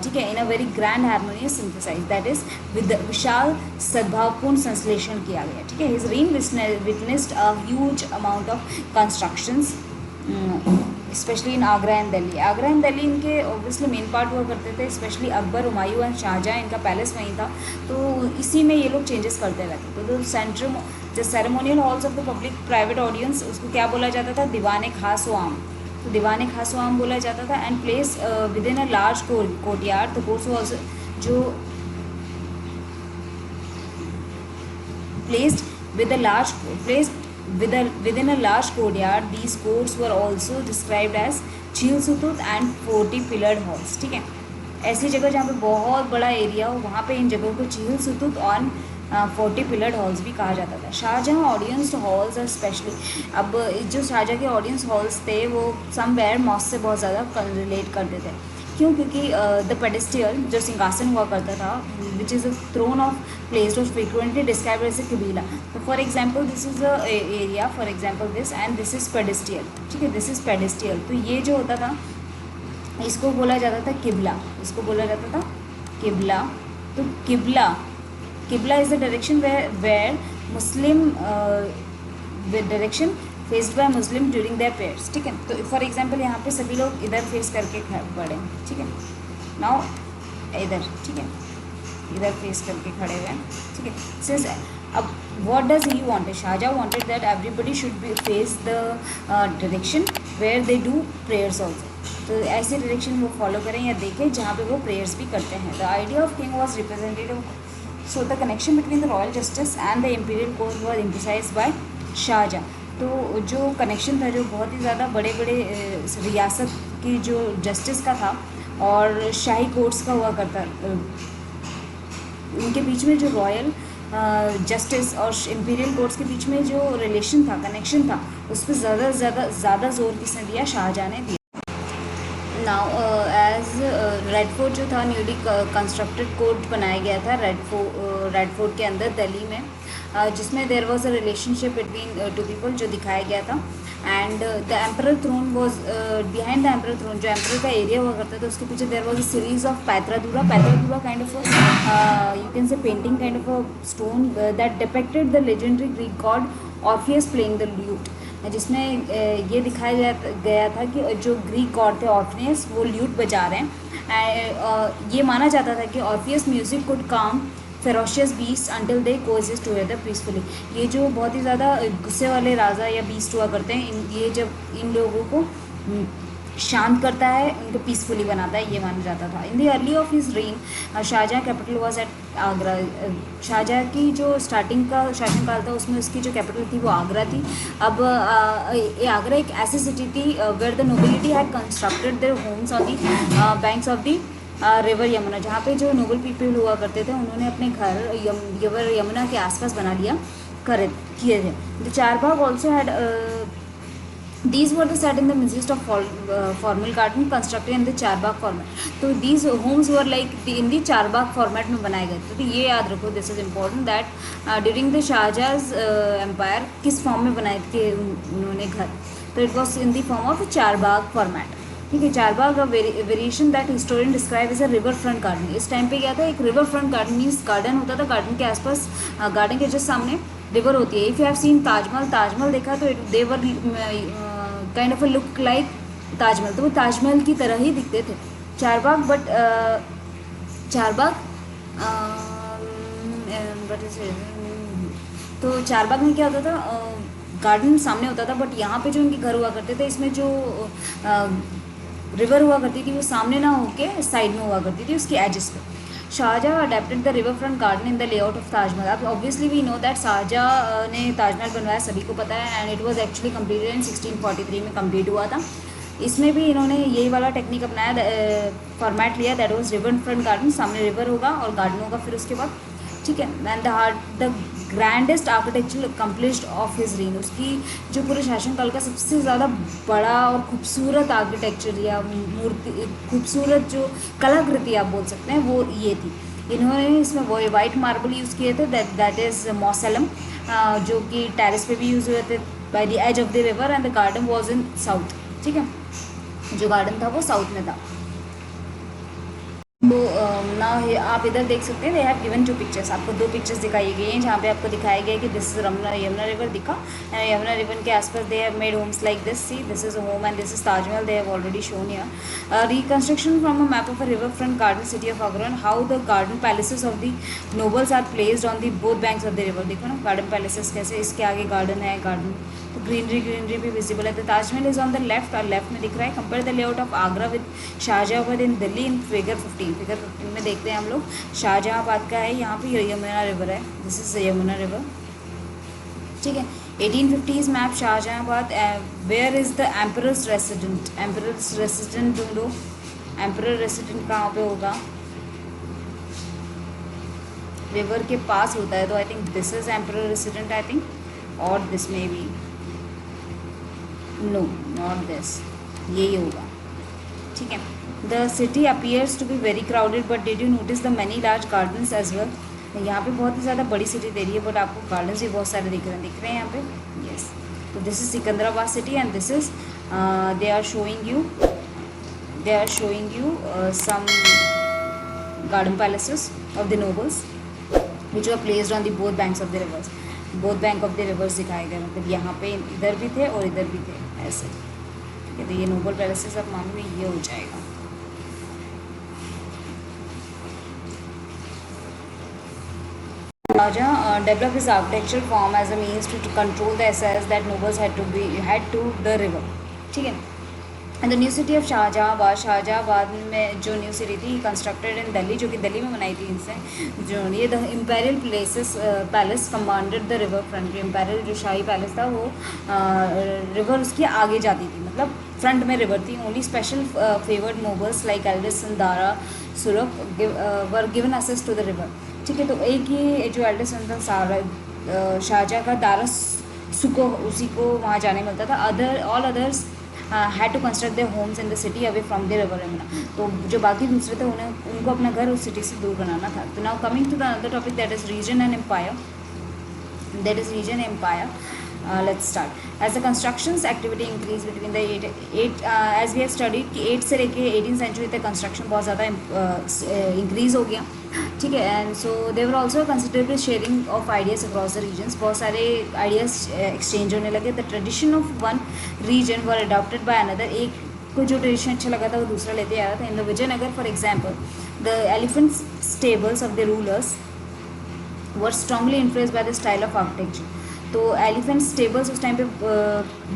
ठीक है, in a very grand harmonious synthesize, that is विशाल सद्भावपूर्ण संश्लेषण किया गया, ठीक है। His reign witnessed a huge amount of constructions specially in Agra and Delhi. Agra and Delhi इनके ऑब्वियसली मेन पार्ट हुआ करते थे, स्पेशली अकबर, हुमायूं एंड शाहजहाँ, इनका पैलेस वहीं था, तो इसी में ये लोग चेंजेस करते रहते थे। तो सेंट्रल जो ceremonial halls of the public private audience, उसको क्या बोला जाता था, दीवान खास व आम, तो दीवान खास व आम बोला जाता था। And place with in a large courtyard, the courts was जो placed with a large placed within a large courtyard. These courts were also described as झील सुतुत and 40 pillared halls, ठीक है। ऐसी जगह जहाँ पे बहुत बड़ा एरिया हो वहाँ पे इन जगहों को झील सुतुत और 40 पिलर्ड हॉल्स भी कहा जाता था। शाहजहाँ ऑडियंस हॉल्स और स्पेशली, अब जो शाहजहाँ के ऑडियंस हॉल्स थे वो समवेयर मॉस्क से बहुत ज़्यादा रिलेट करते थे। क्यों? क्योंकि द पेडेस्टियल जो सिंहासन हुआ करता था, which is a throne of place of frequently describe as a कबीला। तो for example this is a area, for example this and this is pedestal, ठीक है, दिस इज़ पेडेस्टियल। तो ये जो होता था इसको बोला जाता था किबला, इसको बोला जाता था किबला। तो किबला is the direction where Muslim direction faced by Muslim during their prayers, ठीक है। तो फॉर एग्जांपल यहाँ पे सभी लोग इधर फेस करके पड़े, ठीक है, नाउ इधर, ठीक है, इधर फेस करके खड़े हुए हैं, ठीक है। सिंस अब what does he wanted, Shahjahan wanted that everybody should be face the direction where they do prayers also, तो ऐसी डायरेक्शन वो फॉलो करें या देखें जहाँ पे वो प्रेयर्स भी करते हैं। The idea of king was representative, so the connection between the royal justice and the imperial court was emphasized by Shah Jahan. तो जो कनेक्शन था, जो बहुत ही ज़्यादा बड़े बड़े रियासत की जो जस्टिस का था और शाही कोर्ट्स का हुआ करता, उनके बीच में जो रॉयल जस्टिस और इम्पीरियल कोर्ट्स के बीच में जो रिलेशन था, कनेक्शन था, उस पर ज़्यादा जोर किसने दिया, शाहजहाँ ने दिया। नाउ एज रेड फोर्ट जो था न्यूली कंस्ट्रक्टेड कोर्ट बनाया गया था रेड फोर्ट के अंदर दिल्ली में, जिसमें there was a relationship between two people जो दिखाया गया था। And the emperor throne was behind the emperor throne, जो एम्परर का एरिया हुआ करता था उसके पीछे there was a series of pietra dura kind of you can say painting kind of a stone that depicted the legendary Greek god Orpheus playing the lute, जिसमें ये दिखाया गया था कि जो ग्रीक गॉड थे ऑर्फियस वो ल्यूट बजा रहे हैं। ये माना जाता था कि ऑर्फियस म्यूजिक कुड काम ferocious beast until they coexist together peacefully. ये जो बहुत ही ज़्यादा गुस्से वाले राजा या बीस्ट हुआ करते हैं, ये जब इन लोगों को शांत करता है, उनको पीसफुली बनाता है, ये माना जाता था। In the early of his reign Shahjahan capital was at Agra. शाहजहाँ की जो स्टार्टिंग का शासनकाल था उसमें उसकी जो कैपिटल थी वो आगरा थी। अब आगरा एक ऐसी सिटी थी where the nobility had constructed their homes on the banks of the river Yamuna, जहाँ पे जो नोबल पीपल हुआ करते थे उन्होंने अपने घर रिवर यमुना के आसपास बना किए थे। The Charbagh also had these were the set in the midst of formal garden constructed in the charbagh format। तो these homes were like in the charbagh format में बनाए गए थे। तो ये याद रखो, this is important that during the Shahjahan's empire किस फॉर्म में बनाए थे उन्होंने घर, तो it was in the form of charbagh format, ठीक है। Charbagh variation that historian describe as a river front garden. इस टाइम पे क्या था, एक river front garden means garden होता था, गार्डन के आसपास गार्डन के जस्ट सामने रिवर होती है। If you have seen Taj Mahal देखा तो they were kind of a look like Taj Mahal, तो वो ताजमहल की तरह ही दिखते थे चारबाग। बट चारबाग तो चारबाग में क्या होता था, गार्डन सामने होता था, बट यहाँ पे जो उनके घर हुआ करते थे इसमें जो रिवर हुआ करती थी वो सामने ना होके साइड में हुआ करती थी, उसकी एजेस पे। Shah Jahan adapted the river front garden in the layout of Taj Mahal. अब obviously we know that Shah Jahan ने ताजमहल बनवाया, सभी को पता है, and it was actually completed in 1643 में कंप्लीट हुआ था। इसमें भी इन्होंने यही वाला टेक्निक अपनाया, फॉर्मेट लिया, that was river front garden, सामने रिवर होगा और गार्डन होगा। फिर उसके बाद ठीक है। And the grandest architecture accomplished of his reign, उसकी जो पूरे शासनकाल का सबसे ज़्यादा बड़ा और खूबसूरत आर्किटेक्चर या मूर्ति, खूबसूरत जो कलाकृति आप बोल सकते हैं वो ये थी। इन्होंने इसमें वो वाइट मार्बल यूज़ किए थे, दैट इज़ मौसलम, जो कि टेरेस पे भी यूज़ हुए थे by the edge of the river, and the garden was in south, ठीक है, जो गार्डन था वो साउथ में था। तो ना आप इधर देख सकते हैं, दे हैव गिवन 2 पिक्चर्स, आपको 2 पिक्चर्स दिखाई गई हैं, जहाँ पे आपको दिखाया गया है कि दिस इज यमुना रिवर दिखा, एंड यमुना रिवर के आसपास they have made homes like this, see this is a home and this is Taj Mahal, they have already shown here. Reconstruction from a map of a river front garden city of Agra, and how the garden palaces of the nobles are placed on the both banks of the river. देखो ना garden palaces कैसे, इसके आगे garden है, garden तो greenery भी visible है। The Taj Mahal is on the left, और लेफ्ट में दिख रहा है। Compare the layout of Agra with Shahjahanabad in Delhi in figure 15 में देखते हैं हम लोग। शाहजहाँबाद का है, यहाँ पे यमुना रिवर है, दिस इज यमुना रिवर, ठीक है। 1850s map Shahjahanabad, where is the emperor's resident, emperor's resident ढूंढो, एम्परर रेसिडेंट कहाँ पे होगा, रिवर के पास होता है, तो I think this is emperor resident I think, और दिस में भी नो, नॉट दिस, यही होगा, ठीक है। The city appears to be very crowded, but did you notice the many large gardens as well. यहाँ पे बहुत ही ज़्यादा बड़ी सिटी दे रही है, बट आपको गार्डन्स भी बहुत सारे दिख रहे हैं यहाँ पे, यस। तो this is Sikandarabad city, and this is they are showing you some garden palaces of the nobles which were placed on the both banks of the rivers, both bank of the rivers दिखाए गए, मतलब यहाँ पे इधर भी थे और इधर भी थे ऐसे, ठीक है। तो ये नोबल पैलेसेस अब मामले में ये हो जाएगा। Raja developed his architectural form as a means to control the access that nobles had to the river, ठीक है। And the new city of Shahjahanabad, Shahjahanabad में जो न्यू सिटी थी कंस्ट्रक्टेड इन दिल्ली, जो कि दिल्ली में बनाई थी इनसे, जो ये the imperial palace commanded the river front, imperial जो शाही पैलेस था वो रिवर उसकी आगे जाती थी, मतलब फ्रंट में रिवर थी। Only special favoured nobles like eldest son Dara सुरख were given access to the river, ठीक है। तो एक ही जो एल्डेस्ट सन सारा शाहजहाँ का दारा सुको, उसी को वहाँ जाने मिलता था। All others had to construct their homes in the city away from the river Yamuna, तो जो बाकी दूसरे थे उनको अपना घर उस सिटी से दूर बनाना था। तो now coming to the another topic, that is region and empire, let's start. As the constructions activity increased between the as we have studied कि 8 से लेके 18th century तक कंस्ट्रक्शन बहुत ज़्यादा इंक्रीज़ हो गया, ठीक है। And so they were also considerable sharing of ideas across the regions, बहुत सारे आइडियाज़ एक्सचेंज होने लगे। The tradition of one region were adopted by another, एक को जो ट्रेडिशन अच्छा लगा था वो दूसरा लेते आ रहा था। In the Vijayanagar for example, the elephant stables of the rulers were strongly influenced by the style of architecture, तो एलिफेंट स्टेबल्स उस टाइम पे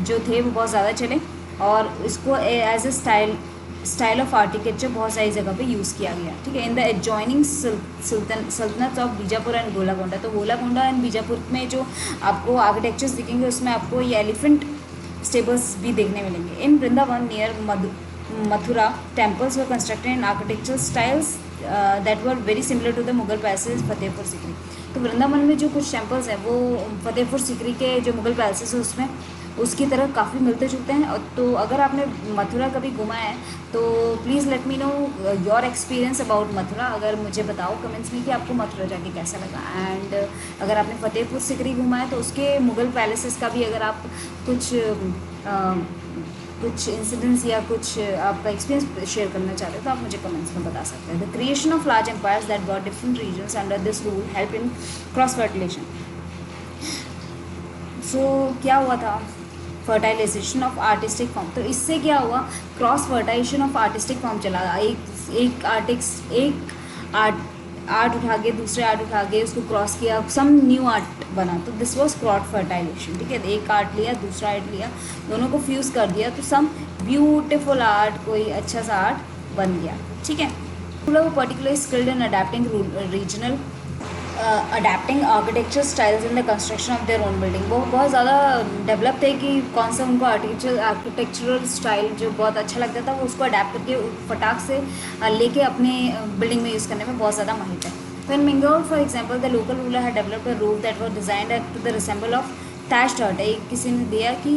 जो थे वो बहुत ज़्यादा चले, और इसको as a style of architecture बहुत सारी जगह पे यूज़ किया गया, ठीक है। इन द एडजॉइनिंग सल्तनत ऑफ बीजापुर एंड गोलाकोंडा, तो गोलाकोंडा एंड बीजापुर में जो आपको आर्किटेक्चर्स दिखेंगे उसमें आपको ये एलिफेंट स्टेबल्स भी देखने मिलेंगे। In Vrindavan near Mathura temples were constructed in architectural styles that were very similar to the Mughal palaces Fatehpur Sikri, तो वृंदावन में जो कुछ टेम्पल्स हैं वो फतेहपुर सिकरी के जो मुगल पैलेसेस है उसमें उसकी तरह काफ़ी मिलते जुलते हैं। तो अगर आपने मथुरा कभी घूमा है तो please let me know your experience about Mathura, अगर मुझे बताओ कमेंट्स में कि आपको मथुरा जाके कैसा लगा। एंड अगर आपने फतेहपुर सिकरी घूमा है तो उसके मुगल पैलेसेस का भी अगर आप कुछ इंसिडेंट्स या कुछ आपका एक्सपीरियंस शेयर करना चाहते हो तो आप मुझे कमेंट्स में बता सकते हैं। The creation of large empires that got different regions under this rule help in cross fertilisation. So क्या हुआ था, फर्टाइलाइजेशन ऑफ आर्टिस्टिक फॉर्म, तो इससे क्या हुआ, क्रॉस फर्टाइजेशन ऑफ आर्टिस्टिक फॉर्म चला। एक आर्ट उठा के दूसरे आर्ट उठा के उसको क्रॉस किया, सम न्यू आर्ट बना, तो दिस वाज क्रॉस फर्टाइलेशन, ठीक है। एक आर्ट लिया दूसरा आर्ट लिया, दोनों को फ्यूज़ कर दिया तो सम ब्यूटिफुल आर्ट, कोई अच्छा सा आर्ट बन गया, ठीक है। Particularly skilled in adapting regional adapting architecture styles in the construction of their own building, वो बहुत ज़्यादा डेवलप थे कि कौन सा उनको आर्किटेक्चरल स्टाइल जो बहुत अच्छा लगता था वो उसको अडेप्ट करके फटाक से लेके अपने बिल्डिंग में यूज़ करने में बहुत ज़्यादा माहिर है। So in Mangalore, for example, the local ruler had developed a roof that was designed to the resemble of thatched hut. एक किसी ने दिया कि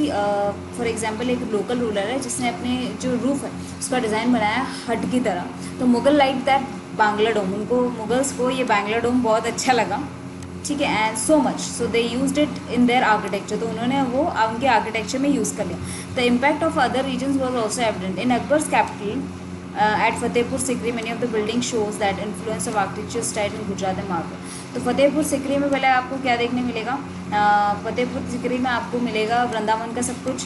फॉर एग्जांपल एक लोकल रूलर है जिसने अपने जो रूफ है उसका डिज़ाइन बनाया हट की तरह. तो मुगल लाइक दैट बांग्ला डोम, उनको मुगल्स को ये बांग्ला डोम बहुत अच्छा लगा, ठीक है, and so much so they used it in their architecture. तो उन्होंने वो उनके आर्किटेक्चर में यूज़ कर लिया. The impact of other regions was also evident in Akbar's capital at Fatehpur Sikri. Many of the building shows that influence of architecture style in Gujarat and Marwar. तो फतेहपुर सिकरी में पहले आपको क्या देखने मिलेगा, फतेहपुर सिकरी में आपको मिलेगा वृंदावन का सब कुछ,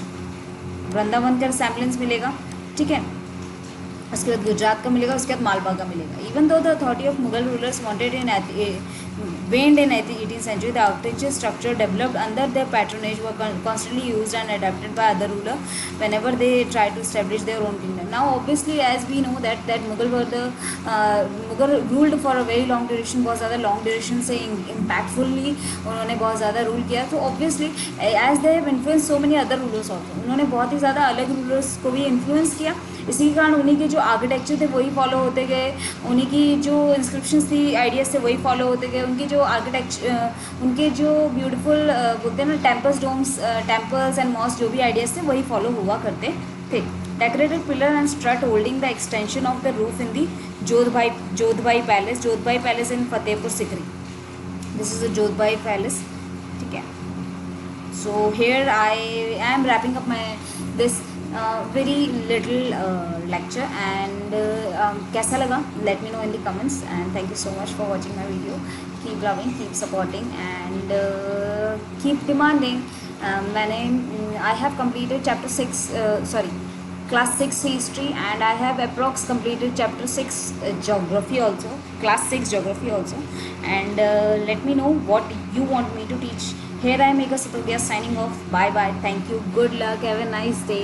वृंदावन का सैम्पलिंग्स मिलेगा, ठीक है. उसके बाद गुजरात का मिलेगा, उसके बाद मालवा का मिलेगा. Even though the authority of Mughal rulers wanted in waned in 18th century, the architecture structure developed under their patronage were constantly used and adapted by other ruler whenever they tried to establish their own kingdom. Now obviously as we know that Mughal were the Mughal ruled for a very long duration, बहुत ज़्यादा long duration से impactfully उन्होंने बहुत ज़्यादा rule किया. तो obviously as they have influenced so many other rulers also, उन्होंने बहुत ही ज़्यादा अलग रूलर्स को भी इन्फ्लुएंस किया. इसी के कारण उन्हीं के जो आर्किटेक्चर थे वही फॉलो होते गए, उन्हीं की जो इंस्क्रिप्शंस थी आइडियाज़ थे वही फॉलो होते गए, उनकी जो आर्किटेक्चर, उनके जो ब्यूटीफुल बोलते हैं ना temples, domes, temples and mosque, जो भी आइडियाज़ थे वही फॉलो हुआ करते थे. Decorated pillar and strut holding the extension of the roof in the Jodhbai palace in Fatehpur Sikri. This is the Jodhbai palace, ठीक है. So here I am wrapping up my this very little lecture, and कैसा लगा let me know in the comments, and thank you so much for watching my video. Keep loving, keep supporting, and keep demanding. I have completed chapter 6 class 6 history, and I have approx completed chapter 6 geography also, class 6 geography also, and let me know what you want me to teach. Here I am Megha Satodhya signing off. Bye bye, thank you, good luck, have a nice day.